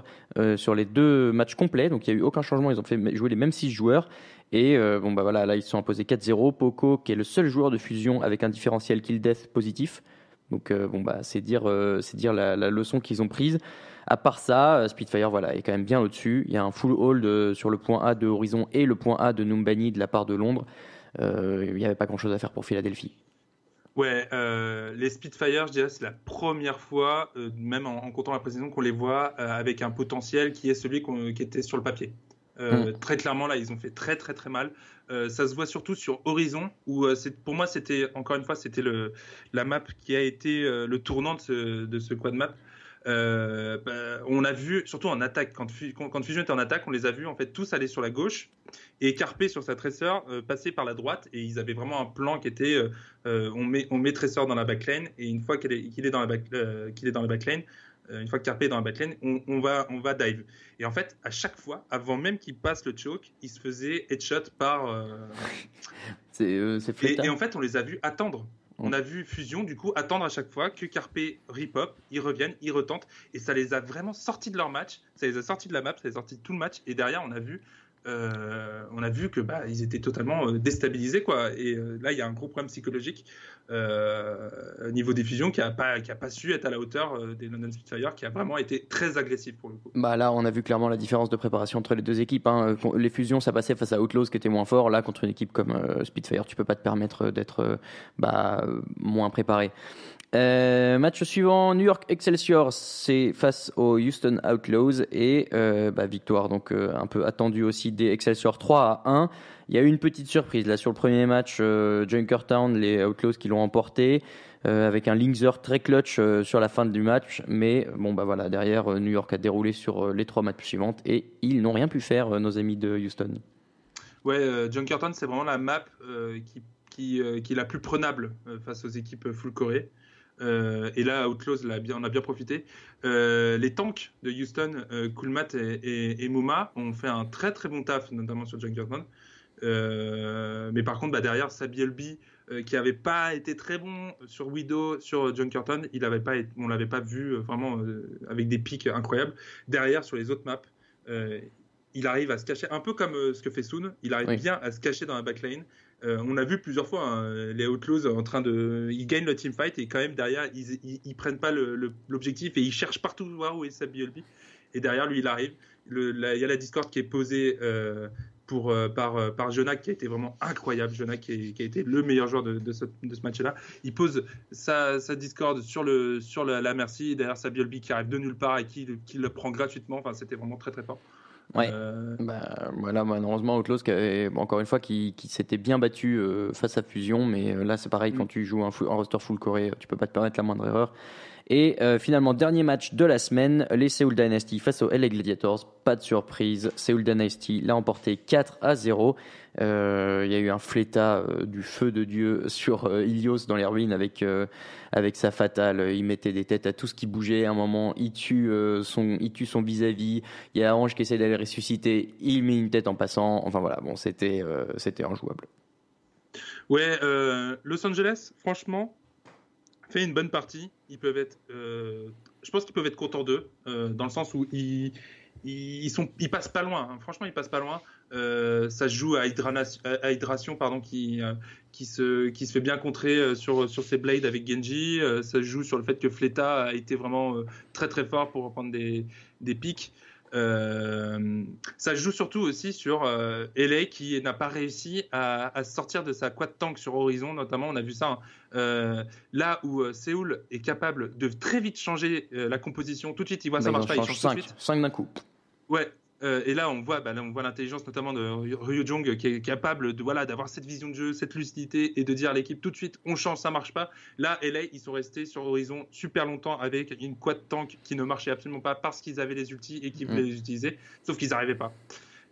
sur les 2 matchs complets, donc il n'y a eu aucun changement. Ils ont fait jouer les mêmes 6 joueurs. Et là ils se sont imposés 4-0. Poco, qui est le seul joueur de Fusion avec un différentiel kill death positif. Donc c'est dire la leçon qu'ils ont prise. À part ça, Spitfire est quand même bien au-dessus. Il y a un full hold sur le point A de Horizon et le point A de Numbani de la part de Londres. Il n'y avait pas grand-chose à faire pour Philadelphie. Ouais, les Spitfire, je dirais, c'est la première fois, même en comptant la précision, qu'on les voit avec un potentiel qui est celui qui était sur le papier. Très clairement, là, ils ont fait très très très mal. Ça se voit surtout sur Horizon, où pour moi, c'était encore une fois, c'était la map qui a été le tournant de ce quad map. On a vu, surtout en attaque, quand Fusion était en attaque, on les a vus en fait tous aller sur la gauche et Carpe sur sa Tracer passer par la droite, et ils avaient vraiment un plan qui était on met Tracer dans la backline, et une fois qu'il est dans la backline, une fois que Carpe est dans la backline, on va dive. Et en fait, à chaque fois, avant même qu'il passe le choke, il se faisait headshot par. C'est flétard. Et en fait, on les a vus attendre. On a vu Fusion, du coup, attendre à chaque fois que Carpe rip-up, ils reviennent, ils retentent, et ça les a vraiment sortis de leur match, ça les a sortis de la map, ça les a sortis de tout le match, et derrière, on a vu on a vu que ils étaient totalement déstabilisés, quoi. Et là, il y a un gros problème psychologique au niveau des fusions qui a pas su être à la hauteur des London Spitfire, qui a vraiment été très agressif pour le coup. Là, on a vu clairement la différence de préparation entre les deux équipes. Les fusions, ça passait face à Outlaws qui était moins fort. Là, contre une équipe comme Spitfire, tu peux pas te permettre d'être moins préparé. Match suivant, New York Excelsior, c'est face aux Houston Outlaws et victoire donc un peu attendue aussi des Excelsior 3-1. Il y a eu une petite surprise là sur le premier match, Junkertown, les Outlaws qui l'ont emporté avec un Linkzer très clutch sur la fin du match, mais derrière New York a déroulé sur les 3 matchs suivants et ils n'ont rien pu faire, nos amis de Houston. Ouais, Junkertown, c'est vraiment la map qui est la plus prenable face aux équipes full Corée. Et là, Outlaws on a bien profité. Les tanks de Houston, Coolmat et Muma, ont fait un très très bon taf, notamment sur Junkertown. Mais par contre, derrière, Sabielby, qui n'avait pas été très bon sur Widow, sur Junkertown, on l'avait pas vu vraiment avec des pics incroyables. Derrière, sur les autres maps, il arrive à se cacher, un peu comme ce que fait Soon. Il arrive bien à se cacher dans la backline. On a vu plusieurs fois les Outlaws ils gagnent le teamfight et quand même derrière ils prennent pas l'objectif et ils cherchent partout voir où est Sabielby. Et derrière lui il arrive. Il y a la Discord qui est posée par Jonak, qui a été vraiment incroyable. Jonak qui a été le meilleur joueur de ce match-là. Il pose sa Discord sur la Mercy, et derrière Sabielby qui arrive de nulle part et qui le prend gratuitement. Enfin, c'était vraiment très très fort. Ouais. Malheureusement Outlaws encore une fois qui s'était bien battu face à Fusion, mais là c'est pareil, quand tu joues un roster full Corée, tu peux pas te permettre la moindre erreur. Et finalement, dernier match de la semaine, les Seoul Dynasty face aux LA Gladiators. Pas de surprise, Seoul Dynasty l'a emporté 4-0. Il y a eu un Fleta du feu de Dieu sur Ilios dans les ruines avec sa fatale. Il mettait des têtes à tout ce qui bougeait. À un moment, il tue son vis-à-vis. Il y a Ange qui essaie d'aller ressusciter. Il met une tête en passant. Enfin voilà, c'était injouable. Ouais, Los Angeles, franchement, fait une bonne partie. Ils peuvent être, je pense qu'ils peuvent être contents d'eux, dans le sens où ils passent pas loin. Hein. Franchement, ils passent pas loin. Ça se joue à Hydration, qui se fait bien contrer sur ses blades avec Genji. Ça se joue sur le fait que Fleta a été vraiment très très fort pour reprendre des pics. Ça se joue surtout aussi sur LA qui n'a pas réussi à sortir de sa quad tank sur Horizon, notamment on a vu ça là où Séoul est capable de très vite changer la composition, tout de suite il voit ça marche pas, il change 5, tout de suite. 5 d'un coup. Ouais. Et là on voit l'intelligence notamment de Ryujong qui est capable d'avoir cette vision de jeu, cette lucidité et de dire à l'équipe tout de suite on change, ça marche pas. Là LA ils sont restés sur Horizon super longtemps avec une quad tank qui ne marchait absolument pas parce qu'ils avaient les ultis et qu'ils voulaient les utiliser, sauf qu'ils n'arrivaient pas.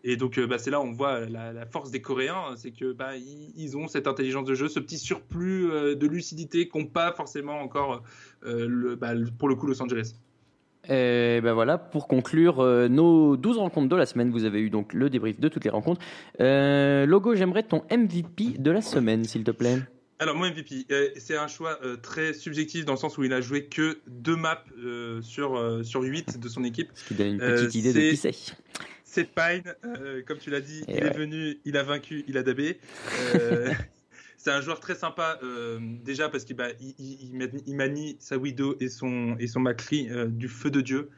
Et donc c'est là où on voit la force des Coréens, c'est que ils ont cette intelligence de jeu, ce petit surplus de lucidité qu'ont pas forcément encore pour le coup Los Angeles. Et voilà, pour conclure nos 12 rencontres de la semaine, vous avez eu donc le débrief de toutes les rencontres. Logo, j'aimerais ton MVP de la semaine, s'il te plaît. Alors, mon MVP, c'est un choix très subjectif dans le sens où il a joué que 2 maps sur 8 de son équipe. Ce qui donne une petite idée de qui c'est. C'est Pine, comme tu l'as dit, est venu, il a vaincu, il a dabé. C'est un joueur très sympa, déjà parce qu'il manie sa Widow et son McCree du feu de Dieu.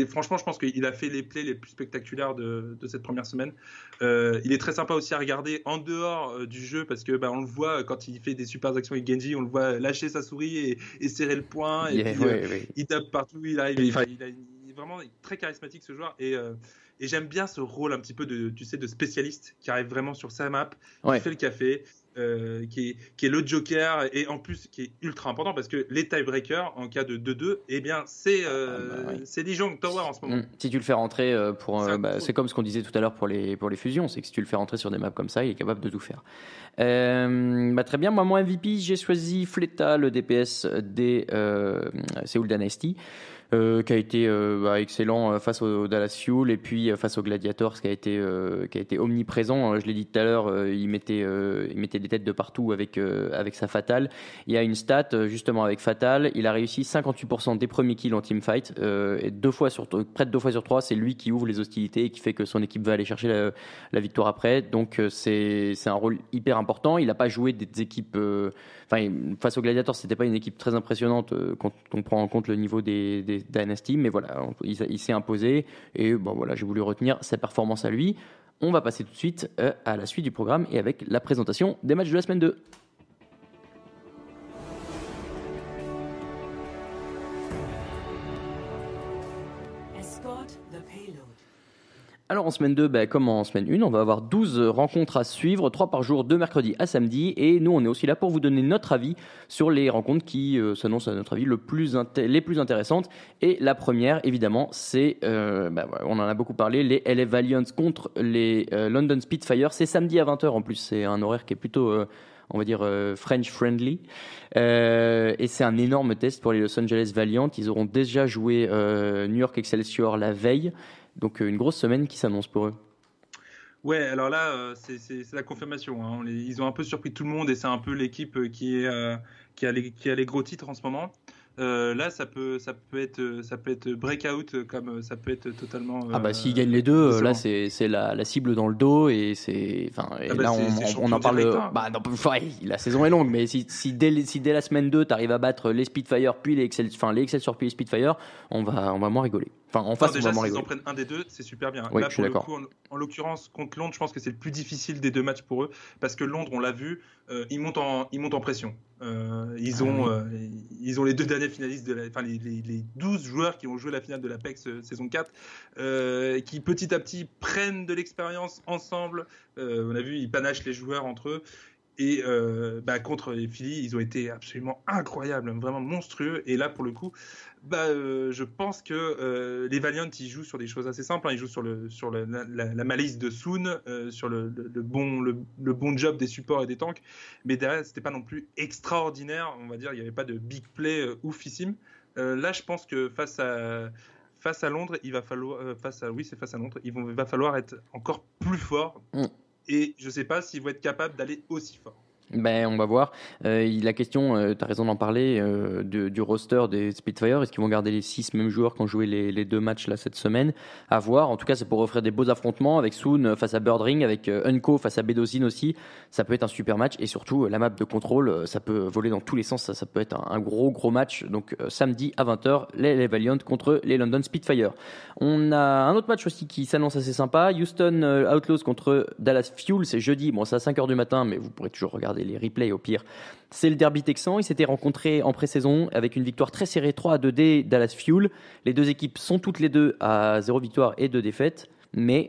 Franchement, je pense qu'il a fait les plays les plus spectaculaires de cette première semaine. Il est très sympa aussi à regarder en dehors du jeu parce que on le voit quand il fait des super actions avec Genji, on le voit lâcher sa souris et serrer le poing. Il tape partout, il arrive. Il est vraiment très charismatique ce joueur et j'aime bien ce rôle un petit peu de spécialiste qui arrive vraiment sur sa map, qui fait le café. Qui est le joker et en plus qui est ultra important parce que les tiebreakers en cas de 2-2 c'est Dijon Tower en ce moment. Si tu le fais rentrer c'est comme ce qu'on disait tout à l'heure pour les fusions, c'est que si tu le fais rentrer sur des maps comme ça, il est capable de tout faire. Très bien, moi mon MVP j'ai choisi Fleta, le DPS des Seoul Dynasty. qui a été excellent face au Dallas Fuel et puis face au Gladiators qui a été omniprésent. Je l'ai dit tout à l'heure, il mettait des têtes de partout avec sa Fatal. Il y a une stat justement avec Fatal, il a réussi 58% des premiers kills en teamfight et près de 2 fois sur 3, c'est lui qui ouvre les hostilités et qui fait que son équipe va aller chercher la victoire après. Donc c'est un rôle hyper important. Il n'a pas joué des équipes face au Gladiators, c'était pas une équipe très impressionnante quand on prend en compte le niveau des Dynasty, mais voilà, il s'est imposé et voilà, j'ai voulu retenir sa performance à lui. On va passer tout de suite à la suite du programme et avec la présentation des matchs de la semaine 2. Escort the payload. Alors en semaine 2, comme en semaine 1, on va avoir 12 rencontres à suivre, 3 par jour, de mercredi à samedi. Et nous, on est aussi là pour vous donner notre avis sur les rencontres qui s'annoncent à notre avis les plus intéressantes. Et la première, évidemment, c'est, on en a beaucoup parlé, les LA Valiants contre les London Spitfire. C'est samedi à 20h en plus, c'est un horaire qui est plutôt... on va dire French friendly, et c'est un énorme test pour les Los Angeles Valiant. Ils auront déjà joué New York Excelsior la veille, donc une grosse semaine qui s'annonce pour eux. Ouais, alors là, c'est la confirmation, hein. Ils ont un peu surpris tout le monde et c'est un peu l'équipe qui a les gros titres en ce moment. Là, ça peut être breakout comme ça peut être totalement. S'ils gagnent les deux, là c'est la cible dans le dos et on en parle. La saison est longue, mais si dès la semaine 2 t'arrives à battre les Spitfire puis les Excelsior puis les Spitfire, on va moins rigoler. On va moins rigoler. S'ils en prennent un des deux, c'est super bien. Oui, là, je suis d'accord. Coup, en l'occurrence contre Londres, je pense que c'est le plus difficile des deux matchs pour eux parce que Londres, on l'a vu, ils montent en pression. Ils ont les 2 derniers finalistes les 12 joueurs qui ont joué la finale de l'Apex saison 4 qui petit à petit prennent de l'expérience ensemble. On a vu, ils panachent les joueurs entre eux. Et contre les Phillies, ils ont été absolument incroyables, vraiment monstrueux. Et là, pour le coup, je pense que les Valiants, ils jouent sur des choses assez simples. Hein. Ils jouent sur la malice de Soon, sur le bon job des supports et des tanks. Mais derrière, c'était pas non plus extraordinaire. On va dire, il n'y avait pas de big play oufissime. Là, je pense que face à Londres, il va falloir face à Londres, il va falloir être encore plus fort. Et je ne sais pas s'ils vont être capables d'aller aussi fort. On va voir. La question, tu as raison d'en parler, du roster des Spitfire. Est-ce qu'ils vont garder les 6 mêmes joueurs qui ont joué les 2 matchs là, cette semaine? À voir. En tout cas, ça pourrait offrir des beaux affrontements avec Soon face à Birdring, avec Unco face à Bedozin aussi. Ça peut être un super match. Et surtout, la map de contrôle, ça peut voler dans tous les sens. Ça peut être un gros match. Donc, samedi à 20h, les Valiant contre les London Spitfire. On a un autre match aussi qui s'annonce assez sympa. Houston Outlaws contre Dallas Fuel. C'est jeudi. Bon, c'est à 5h du matin, mais vous pourrez toujours regarder les replays au pire. C'est le derby texan. Ils s'étaient rencontrés en pré-saison avec une victoire très serrée 3-2 des Dallas Fuel. Les deux équipes sont toutes les deux à 0 victoire et 2 défaites. Mais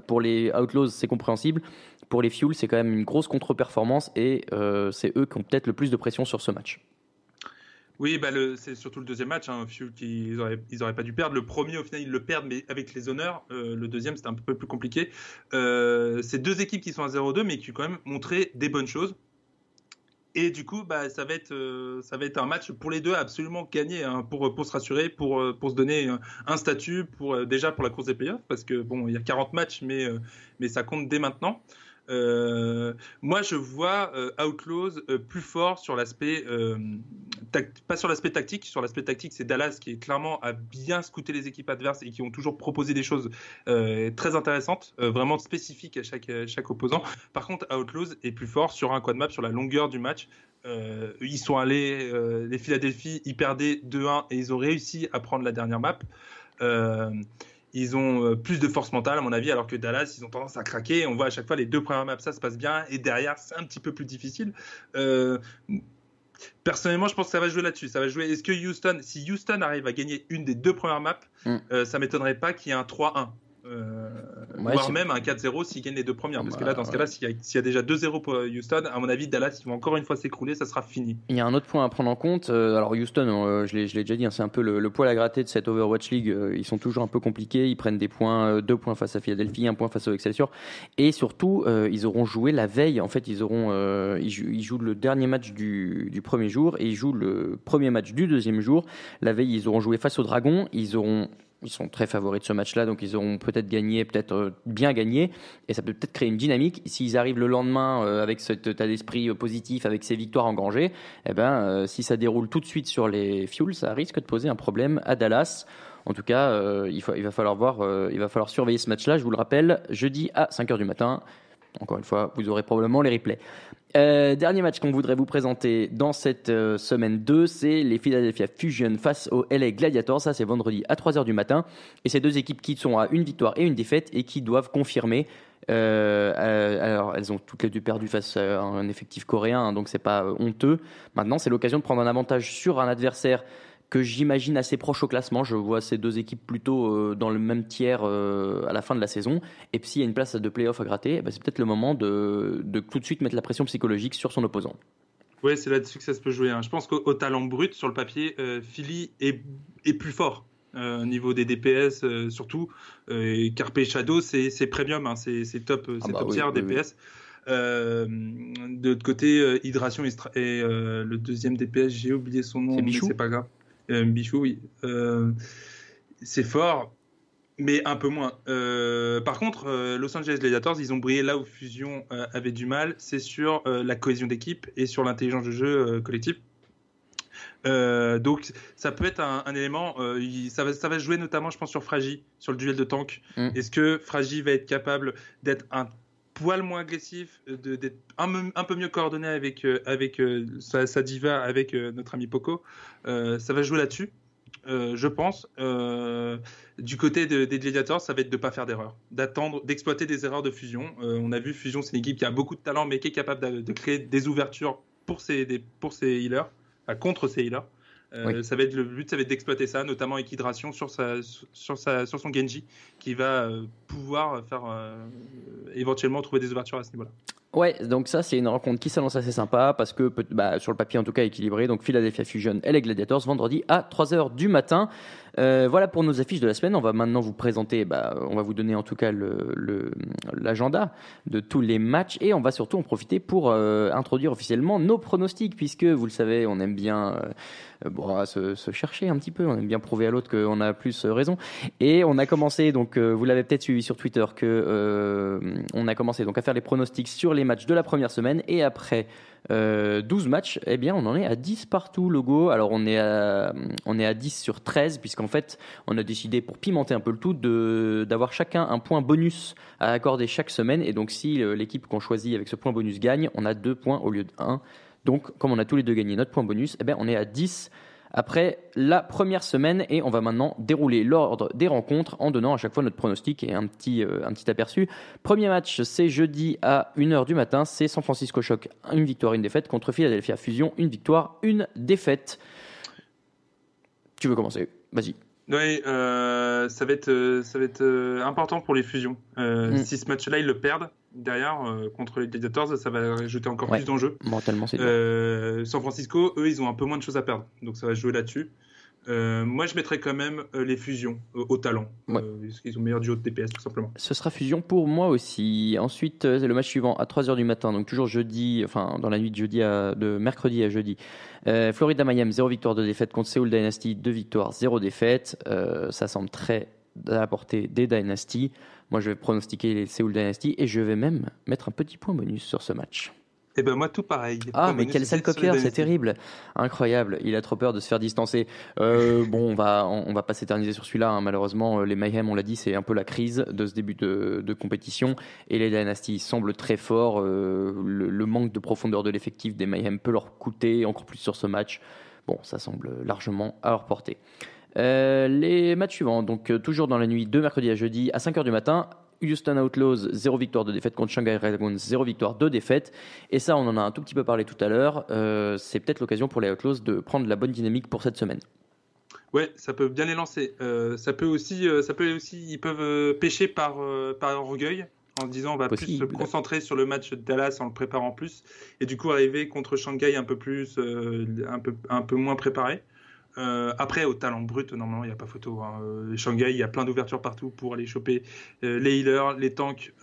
pour les Outlaws, c'est compréhensible. Pour les Fuel, c'est quand même une grosse contre-performance et c'est eux qui ont peut-être le plus de pression sur ce match. Oui, c'est surtout le deuxième match, hein, Fuel, ils auraient pas dû perdre. Le premier, au final, ils le perdent, mais avec les honneurs. Le deuxième, c'était un peu plus compliqué. C'est 2 équipes qui sont à 0-2, mais qui ont quand même montré des bonnes choses. Et du coup, ça va être un match pour les deux à absolument gagner, hein, pour se rassurer, pour se donner un statut, déjà pour la course des playoffs, parce que bon, il y a 40 matchs, mais ça compte dès maintenant. Moi, je vois Outlaws plus fort sur l'aspect, pas sur l'aspect tactique. Sur l'aspect tactique, c'est Dallas qui clairement a bien scouté les équipes adverses et qui ont toujours proposé des choses très intéressantes, vraiment spécifiques à chaque opposant. Par contre, Outlaws est plus fort sur un quad map, sur la longueur du match. Ils sont allés, les Philadelphie, ils perdaient 2-1 et ils ont réussi à prendre la dernière map. Ils ont plus de force mentale, à mon avis, alors que Dallas, ils ont tendance à craquer. On voit à chaque fois les 2 premières maps, ça se passe bien. Et derrière, c'est un petit peu plus difficile. Personnellement, je pense que ça va jouer là-dessus. Ça va jouer. Est-ce que si Houston arrive à gagner une des 2 premières maps, ça m'étonnerait pas qu'il y ait un 3-1. voire même un 4-0 s'ils gagnent les deux premières. Parce que là, dans ce cas-là, s'il y a déjà 2-0 pour Houston, à mon avis, Dallas, ils vont encore une fois s'écrouler, ça sera fini. Il y a un autre point à prendre en compte. Alors Houston, je l'ai déjà dit, c'est un peu le poil à gratter de cette Overwatch League. Ils sont toujours un peu compliqués. Ils prennent des points, 2 points face à Philadelphie, 1 point face au Excelsior. Et surtout, ils auront joué la veille. En fait, ils jouent le dernier match du premier jour et ils jouent le premier match du deuxième jour. La veille, ils auront joué face aux Dragons. Ils sont très favoris de ce match-là, donc ils auront peut-être gagné, peut-être bien gagné, et ça peut peut-être créer une dynamique. S'ils arrivent le lendemain avec cet état d'esprit positif, avec ces victoires engrangées, si ça déroule tout de suite sur les Fuels, ça risque de poser un problème à Dallas. En tout cas, il va falloir surveiller ce match-là. Je vous le rappelle, jeudi à 5h du matin. Encore une fois, vous aurez probablement les replays. Dernier match qu'on voudrait vous présenter dans cette semaine 2, c'est les Philadelphia Fusion face aux LA Gladiators. Ça, c'est vendredi à 3h du matin. Et ces deux équipes qui sont à une victoire et une défaite et qui doivent confirmer. Alors, elles ont toutes les deux perdu face à un effectif coréen, donc c'est pas honteux. Maintenant, c'est l'occasion de prendre un avantage sur un adversaire que j'imagine assez proche au classement. Je vois ces deux équipes plutôt dans le même tiers à la fin de la saison. Et puis s'il y a une place de play-off à gratter, c'est peut-être le moment de tout de suite mettre la pression psychologique sur son opposant. Oui, c'est là-dessus que ça se peut jouer. Je pense qu'au talent brut, sur le papier, Philly est plus fort. Au niveau des DPS surtout. Carpe et Shadow, c'est premium, c'est top, top tier DPS. De l'autre côté, Hydration et le deuxième DPS, j'ai oublié son nom, mais c'est pas grave. Bichou, oui. C'est fort, mais un peu moins. Par contre, Los Angeles Gladiators, ils ont brillé là où Fusion avait du mal, c'est sur la cohésion d'équipe et sur l'intelligence de jeu collective. Donc ça peut être un élément, ça va se jouer notamment, je pense, sur Fragi, sur le duel de tank. Est-ce que Fragi va être capable d'être un poil moins agressif, d'être un peu mieux coordonné avec sa diva, avec notre ami Poco. Ça va jouer là-dessus, je pense. Du côté des Gladiators, ça va être de ne pas faire d'erreurs, d'exploiter des erreurs de Fusion. On a vu Fusion, c'est une équipe qui a beaucoup de talent, mais qui est capable de créer des ouvertures pour ses healers, contre ses healers. Oui. Le but, ça va être d'exploiter ça, notamment avec Hydration sur son Genji, qui va pouvoir faire éventuellement trouver des ouvertures à ce niveau-là. Ouais, donc ça c'est une rencontre qui s'annonce assez sympa parce que sur le papier en tout cas équilibré. Donc Philadelphia Fusion et les Gladiators vendredi à 3h du matin. Voilà pour nos affiches de la semaine. On va maintenant vous présenter, on va vous donner en tout cas l'agenda de tous les matchs et on va surtout en profiter pour introduire officiellement nos pronostics puisque vous le savez, on aime bien se chercher un petit peu, on aime bien prouver à l'autre qu'on a plus raison. Et on a commencé, donc vous l'avez peut-être suivi sur Twitter, on a commencé donc à faire les pronostics sur les matchs de la première semaine et après 12 matchs, eh bien on en est à 10 partout, Logo. Alors on est à 10 sur 13 puisqu'en fait on a décidé pour pimenter un peu le tout d'avoir chacun un point bonus à accorder chaque semaine et donc si l'équipe qu'on choisit avec ce point bonus gagne, on a 2 points au lieu de 1. Donc comme on a tous les deux gagné notre point bonus, eh bien on est à 10 après la première semaine et on va maintenant dérouler l'ordre des rencontres en donnant à chaque fois notre pronostic et un petit aperçu. Premier match, c'est jeudi à 1h du matin, c'est San Francisco Shock, une victoire, une défaite contre Philadelphia Fusion, une victoire, une défaite. Tu veux commencer ? Vas-y. Oui, ça va être important pour les Fusions. Si ce match-là, ils le perdent, derrière, contre les Gladiators, ça va rajouter encore plus d'enjeux. Mentalement, c'est San Francisco, eux, ils ont un peu moins de choses à perdre. Donc ça va jouer là-dessus. Moi, je mettrais quand même les Fusions au talent. Ils ont meilleur duo de DPS, tout simplement. Ce sera Fusion pour moi aussi. Ensuite, le match suivant à 3h du matin, donc toujours jeudi, enfin dans la nuit de mercredi à jeudi. Florida Mayhem, 0 victoire, 2 défaites contre Seoul Dynasty, 2 victoires, 0 défaites. Ça semble très à la portée des Dynasty. Moi, je vais pronostiquer les Seoul Dynasty et je vais même mettre un petit point bonus sur ce match. Et ben moi tout pareil. Ah mais quel sale copieur, c'est terrible, incroyable. Il a trop peur de se faire distancer. On va pas s'éterniser sur celui-là. Malheureusement, les Mayhem, on l'a dit, c'est un peu la crise de ce début de compétition. Et les Dynasty semblent très forts. Le manque de profondeur de l'effectif des Mayhem peut leur coûter encore plus sur ce match. Bon, ça semble largement à leur portée. Les matchs suivants, donc toujours dans la nuit de mercredi à jeudi à 5h du matin. Houston Outlaws, 0 victoire, 2 défaites contre Shanghai Dragons, 0 victoire, 2 défaites. Et ça, on en a un tout petit peu parlé tout à l'heure. C'est peut-être l'occasion pour les Outlaws de prendre la bonne dynamique pour cette semaine. Ouais, ça peut bien les lancer. Ça peut aussi, ils peuvent pêcher par orgueil en se disant on va plus se Possible. concentrer sur le match de Dallas en le préparant plus et du coup arriver contre Shanghai un peu plus, un peu moins préparé. Après, au talent brut, normalement, il n'y a pas photo. Shanghai, il y a plein d'ouvertures partout pour aller choper les healers. Les tanks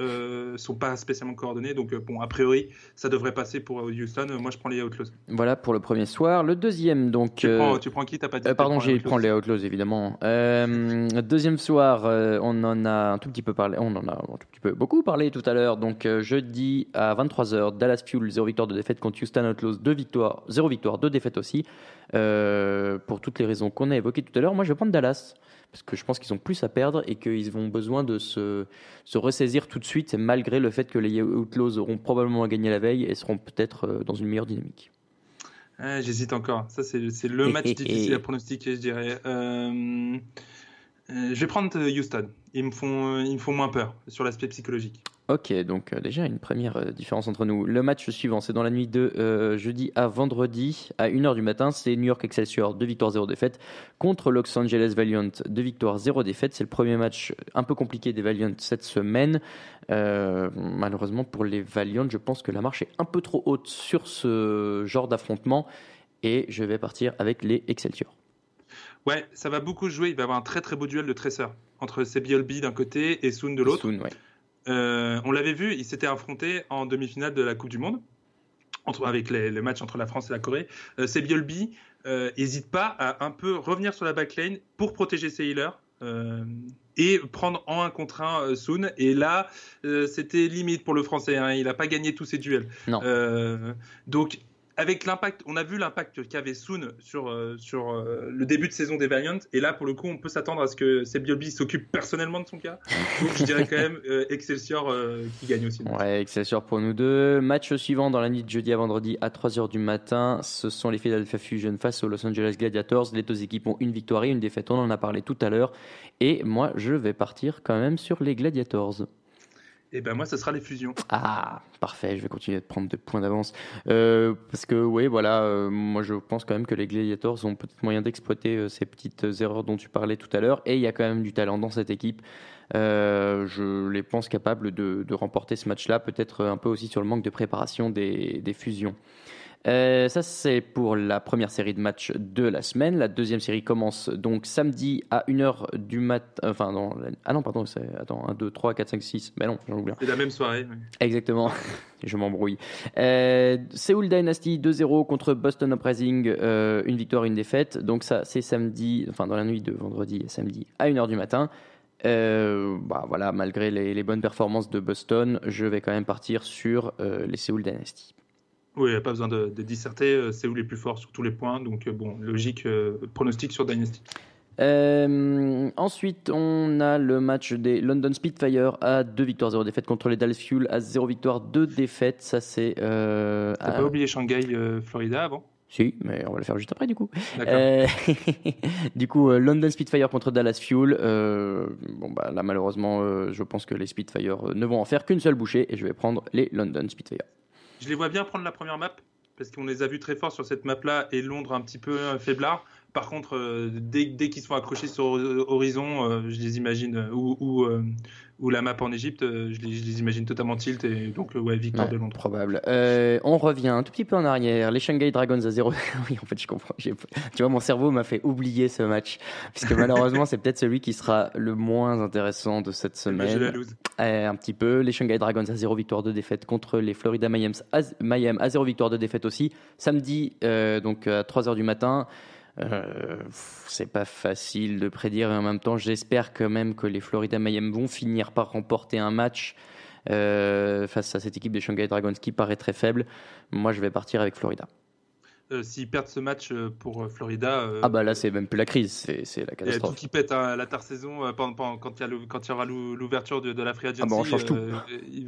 sont pas spécialement coordonnés. Donc, bon, a priori, ça devrait passer pour Houston. Moi, je prends les Outlaws. Voilà pour le premier soir. Le deuxième, donc. Tu prends qui? T'as pas dit Pardon, j'ai prends les Outlaws, évidemment. Deuxième soir, on en a un tout petit peu parlé. On en a un tout petit peu beaucoup parlé tout à l'heure. Donc, jeudi à 23h, Dallas Fuel, 0 victoire, 2 défaites contre Houston Outlaws, 2 victoires, 0 victoire, 2 défaites aussi. Pour toutes les raisons qu'on a évoquées tout à l'heure, moi je vais prendre Dallas parce que je pense qu'ils ont plus à perdre et qu'ils ont besoin de se ressaisir tout de suite, malgré le fait que les Outlaws auront probablement gagné la veille et seront peut-être dans une meilleure dynamique. J'hésite encore. Ça, c'est le match difficile à pronostiquer, je dirais. Je vais prendre Houston. Ils me font moins peur sur l'aspect psychologique. Ok, donc déjà une première différence entre nous. Le match suivant, c'est dans la nuit de jeudi à vendredi à 1h du matin. C'est New York Excelsior, 2 victoires, 0 défaites, contre Los Angeles Valiant, 2 victoires, 0 défaites. C'est le premier match un peu compliqué des Valiant cette semaine. Malheureusement pour les Valiant, je pense que la marche est un peu trop haute sur ce genre d'affrontement. Et je vais partir avec les Excelsior. Ouais, ça va beaucoup jouer. Il va y avoir un très très beau duel de traceurs entre Sebiolbi d'un côté et Soon de l'autre. Soon, ouais. On l'avait vu, ils s'étaient affrontés en demi-finale de la Coupe du Monde, avec le match entre la France et la Corée. Sebiolbi n'hésite pas à un peu revenir sur la backline pour protéger ses healers et prendre en 1 contre 1 Soon. Et là, c'était limite pour le Français. Hein, il n'a pas gagné tous ses duels. Non. Donc, avec l'impact, on a vu l'impact qu'avait Soon sur le début de saison des Valiant, et là pour le coup on peut s'attendre à ce que Sebiolbi s'occupe personnellement de son cas, donc je dirais quand même Excelsior qui gagne aussi. Ouais, Excelsior pour nous deux. Match suivant dans la nuit de jeudi à vendredi à 3h du matin, ce sont les Philadelphia Fusion face aux Los Angeles Gladiators. Les deux équipes ont une victoire et une défaite, on en a parlé tout à l'heure, et moi je vais partir quand même sur les Gladiators. Et ben moi, ce sera les fusions. Ah, parfait, je vais continuer de prendre des points d'avance. Parce que, oui, voilà, moi je pense quand même que les Gladiators ont peut-être moyen d'exploiter ces petites erreurs dont tu parlais tout à l'heure. Et il y a quand même du talent dans cette équipe. Je les pense capables de remporter ce match-là, peut-être un peu aussi sur le manque de préparation des fusions. Ça c'est pour la première série de matchs de la semaine. La deuxième série commence donc samedi à 1h du matin. Enfin non, ah non pardon, c'est 1, 2, 3, 4, 5, 6. Ben non, j'en oublie. C'est la même soirée. Oui. Exactement, je m'embrouille. Seoul Dynasty 2-0 contre Boston Uprising, une victoire, une défaite. Donc ça c'est samedi, enfin dans la nuit de vendredi à samedi à 1h du matin. Voilà, malgré les bonnes performances de Boston, je vais quand même partir sur les Seoul Dynasty. Oui, il n'y a pas besoin de disserter. C'est où les plus forts sur tous les points. Donc, bon, logique, pronostic sur Dynasty. Ensuite, on a le match des London Spitfire à 2 victoires, 0 défaites contre les Dallas Fuel à 0 victoire, 2 défaites. Ça, c'est. T'as pas oublié Shanghai, Florida avant? Si, mais on va le faire juste après, du coup. D'accord. Du coup, London Spitfire contre Dallas Fuel. Là, malheureusement, je pense que les Spitfire ne vont en faire qu'une seule bouchée et je vais prendre les London Spitfire. Je les vois bien prendre la première map, parce qu'on les a vus très forts sur cette map-là, et Londres un petit peu faiblard. Par contre, dès qu'ils sont accrochés sur Horizon, je les imagine, ou la map en Égypte, je les imagine totalement tilt, et donc victoire de Londres. Probable. On revient un tout petit peu en arrière. Les Shanghai Dragons à 0. Oui, en fait, je comprends. Tu vois, mon cerveau m'a fait oublier ce match, puisque malheureusement, c'est peut-être celui qui sera le moins intéressant de cette semaine. Je la lose. Un petit peu. Les Shanghai Dragons à 0 victoire, 2 défaites contre les Florida Mayhem à 0 victoire, 2 défaites aussi. Samedi, donc à 3h du matin. C'est pas facile de prédire, et en même temps j'espère quand même que les Florida Mayhem vont finir par remporter un match face à cette équipe des Shanghai Dragons qui paraît très faible. Moi je vais partir avec Florida. S'ils perdent ce match pour Florida... là c'est même plus la crise, c'est la catastrophe. Il y a tout qui pète l'intersaison quand il y aura l'ouverture de la Free Agency. On change tout. Il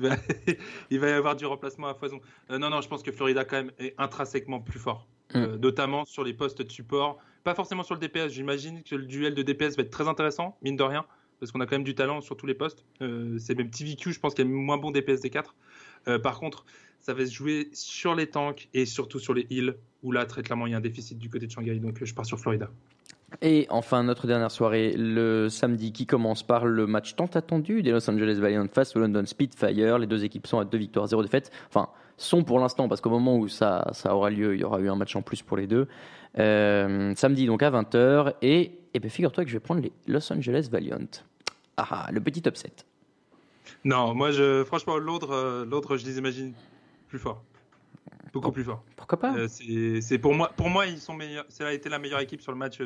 va y avoir du remplacement à foison. Non, je pense que Florida quand même est intrinsèquement plus fort. Notamment sur les postes de support, pas forcément sur le DPS. J'imagine que le duel de DPS va être très intéressant, mine de rien, parce qu'on a quand même du talent sur tous les postes. C'est même TVQ, je pense qu'il y a moins bon DPS des 4. Par contre, ça va se jouer sur les tanks et surtout sur les heals, où là, très clairement, il y a un déficit du côté de Shanghai, donc je pars sur Florida. Et enfin, notre dernière soirée, le samedi, qui commence par le match tant attendu des Los Angeles Valiant face au London Spitfire. Les deux équipes sont à 2 victoires, 0 défaites. Enfin, sont pour l'instant, parce qu'au moment où ça aura lieu, il y aura eu un match en plus pour les deux. Samedi, donc à 20h. Et ben, figure-toi que je vais prendre les Los Angeles Valiant. Ah, le petit upset. Non, moi, franchement, l'autre, je les imagine plus forts. Beaucoup plus fort. Pourquoi pas c'est pour moi, ils sont meilleurs. Ça a été la meilleure équipe sur le match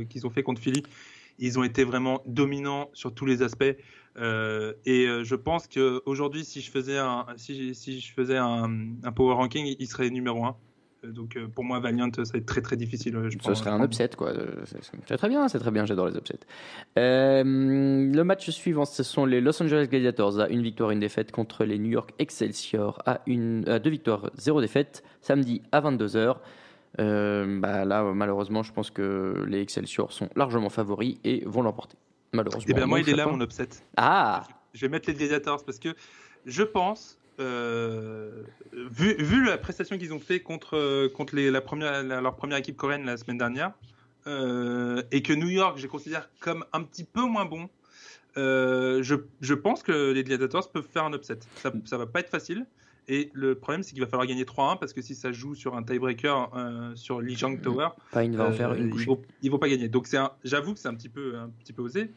qu'ils ont fait contre Philly. Ils ont été vraiment dominants sur tous les aspects. Je pense qu'aujourd'hui, si je faisais un power ranking, ils seraient numéro 1. Donc pour moi, Valiant, ça va être très très difficile. Ce serait un upset, quoi. C'est très bien, j'adore les upsets. Le match suivant, ce sont les Los Angeles Gladiators à 1 victoire, 1 défaite contre les New York Excelsior à 2 victoires, 0 défaite, samedi à 22h. Là, malheureusement, je pense que les Excelsior sont largement favoris et vont l'emporter. Malheureusement. Et bien moi, il est là mon upset. Ah. Je vais mettre les Gladiators parce que je pense. Vu la prestation qu'ils ont fait contre leur première équipe coréenne la semaine dernière, et que New York, je considère comme un petit peu moins bon, je pense que les Gladiators peuvent faire un upset. Ça va pas être facile. Et le problème, c'est qu'il va falloir gagner 3-1 parce que si ça joue sur un tiebreaker sur Lee Jang Tower, il va en faire une bouchée. Ils vont pas gagner. Donc j'avoue que c'est un petit peu osé.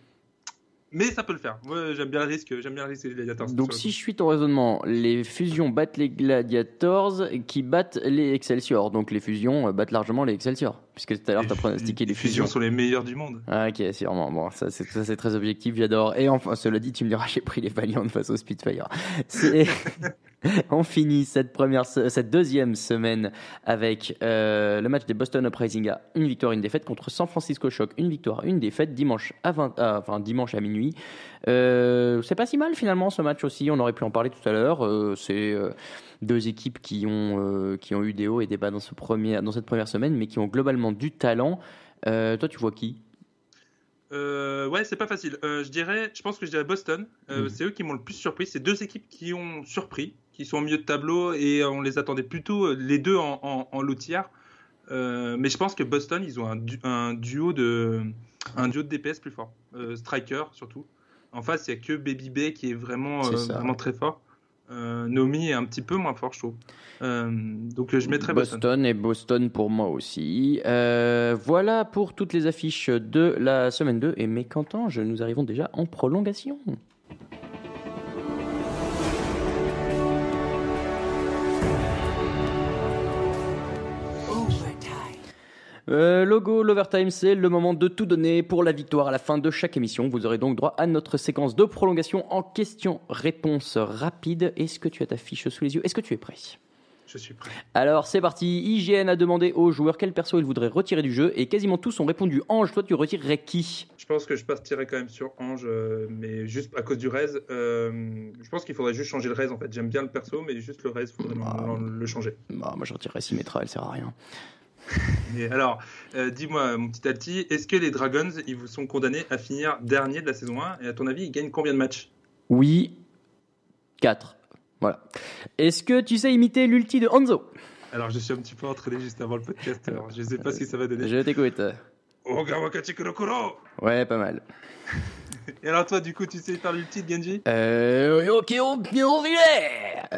Mais ça peut le faire. Moi, j'aime bien le risque des Gladiators. Donc, si je suis ton raisonnement, les fusions battent les Gladiators qui battent les Excelsior. Donc, les fusions battent largement les Excelsior. Puisque tout à l'heure, tu as pronostiqué les fusions. Les fusions sont les meilleurs du monde. Ah, ok, sûrement. Bon, ça, c'est très objectif, j'adore. Et enfin, cela dit, tu me diras, j'ai pris les Valiant face au Spitfire. On finit cette deuxième semaine avec le match des Boston Uprising à 1 victoire, 1 défaite contre San Francisco Shock, 1 victoire, 1 défaite dimanche à minuit. C'est pas si mal finalement ce match aussi, on aurait pu en parler tout à l'heure. C'est deux équipes qui ont eu des hauts et des bas dans cette première semaine, mais qui ont globalement du talent. Toi, tu vois qui ? Ouais, c'est pas facile. Je pense que je dirais Boston. C'est eux qui m'ont le plus surpris. C'est deux équipes qui ont surpris, qui sont au milieu de tableau et on les attendait plutôt les deux en lotière. Mais je pense que Boston, ils ont un duo de DPS plus fort. Striker surtout. En face, il y a que Baby Bay qui est vraiment très fort. Nomi est un petit peu moins fort, je trouve. Donc je mettrais Boston. Et Boston pour moi aussi. Voilà pour toutes les affiches de la semaine 2. Et mais qu'entends-je, nous arrivons déjà en prolongation. Logo, l'overtime, c'est le moment de tout donner pour la victoire à la fin de chaque émission. Vous aurez donc droit à notre séquence de prolongation en questions-réponses rapides. Est-ce que tu as ta fiche sous les yeux ? Est-ce que tu es prêt ? Je suis prêt. Alors c'est parti. IGN a demandé aux joueurs quel perso ils voudraient retirer du jeu et quasiment tous ont répondu Ange. Toi, tu retirerais qui ? Je pense que je partirais quand même sur Ange, mais juste à cause du raise. Je pense qu'il faudrait juste changer le raise en fait. J'aime bien le perso, mais juste le raise, il faudrait le changer. Moi, je retirerais Symmetra, elle sert à rien. Et alors, dis-moi, mon petit Alti, est-ce que les Dragons, ils vous sont condamnés à finir dernier de la saison 1 ? Et à ton avis, ils gagnent combien de matchs ? Oui, 4. Voilà. Est-ce que tu sais imiter l'ulti de Hanzo ? Alors, je suis un petit peu entraîné juste avant le podcast, alors je ne sais pas ce que ça va donner. Je t'écoute. Oga Wakachi Kurokuro ! Ouais, pas mal. Et alors toi, du coup, tu sais faire l'ulti de Genji ? Ok, on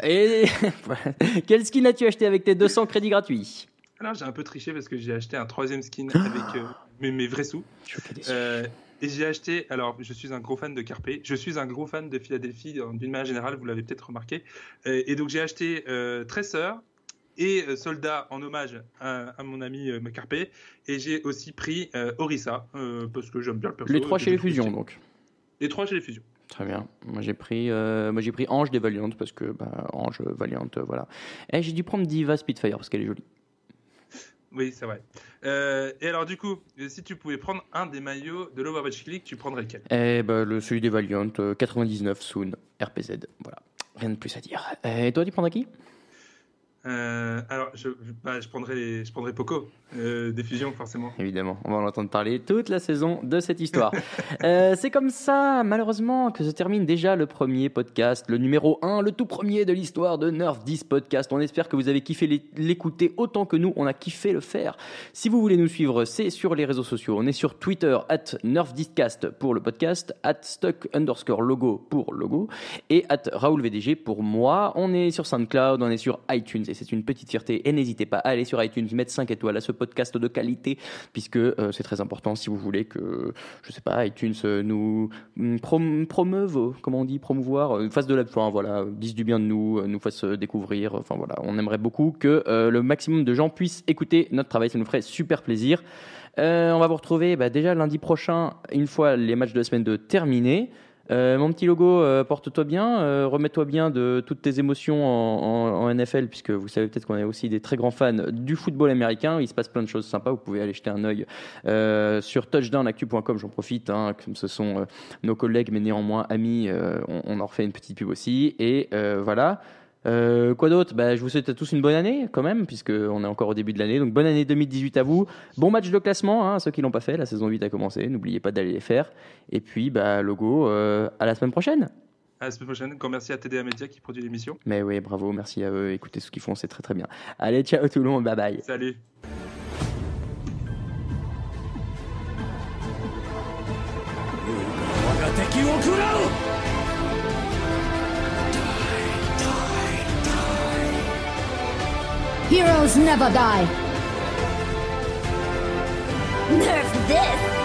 Et quel skin as-tu acheté avec tes 200 crédits gratuits ? Alors, j'ai un peu triché parce que j'ai acheté un 3e skin avec mes vrais sous. Je suis déçu. Et j'ai acheté, alors je suis un gros fan de Carpe, je suis un gros fan de Philadelphie d'une manière générale, vous l'avez peut-être remarqué. Et donc j'ai acheté Tracer et Soldat en hommage à mon ami Carpe. Et j'ai aussi pris Orisa parce que j'aime bien le perso. Les 3 chez les fusions donc. Les 3 chez les fusions. Très bien. Moi j'ai pris Ange des Valiant parce que Ange Valiant voilà. Et j'ai dû prendre Diva Spitfire parce qu'elle est jolie. Oui, c'est vrai. Et alors, du coup, si tu pouvais prendre un des maillots de l'Overwatch League, tu prendrais lequel ? Celui des Valiant, 99 Soon, RPZ. Voilà, rien de plus à dire. Et toi, tu prendrais qui ? Alors, je prendrais Poco, des fusions, forcément. Évidemment, on va en entendre parler toute la saison de cette histoire. C'est comme ça, malheureusement, que se termine déjà le premier podcast, le numéro 1, le tout premier de l'histoire de Nerf 10 Podcast. On espère que vous avez kiffé l'écouter autant que nous, on a kiffé le faire. Si vous voulez nous suivre, c'est sur les réseaux sociaux. On est sur Twitter, @Nerf10cast pour le podcast, @stuck_logo pour logo, et @RaoulVDG pour moi. On est sur SoundCloud, on est sur iTunes, et c'est une petite fierté. Et n'hésitez pas à aller sur iTunes, mettre 5 étoiles à ce podcast de qualité, puisque c'est très important si vous voulez que, je sais pas, iTunes nous promeuve, comment on dit, promouvoir, fasse de la, enfin voilà, dise du bien de nous fasse découvrir. Enfin voilà, on aimerait beaucoup que le maximum de gens puissent écouter notre travail, ça nous ferait super plaisir. On va vous retrouver déjà lundi prochain, une fois les matchs de la semaine terminés. Mon petit logo, porte-toi bien, remets-toi bien de toutes tes émotions en NFL, puisque vous savez peut-être qu'on est aussi des très grands fans du football américain. Il se passe plein de choses sympas, vous pouvez aller jeter un œil sur touchdownactu.com, j'en profite, comme ce sont nos collègues mais néanmoins amis, on en refait une petite pub aussi, et voilà. Quoi d'autre? Je vous souhaite à tous une bonne année quand même, puisqu'on est encore au début de l'année. Donc bonne année 2018 à vous. Bon match de classement, ceux qui l'ont pas fait. La saison 8 a commencé. N'oubliez pas d'aller les faire. Et puis, logo, à la semaine prochaine. À la semaine prochaine. Encore merci à TDA Media qui produit l'émission. Mais oui, bravo, merci à eux. Écoutez ce qu'ils font, c'est très très bien. Allez, ciao tout le monde, bye bye. Salut. Heroes never die. Nerf this!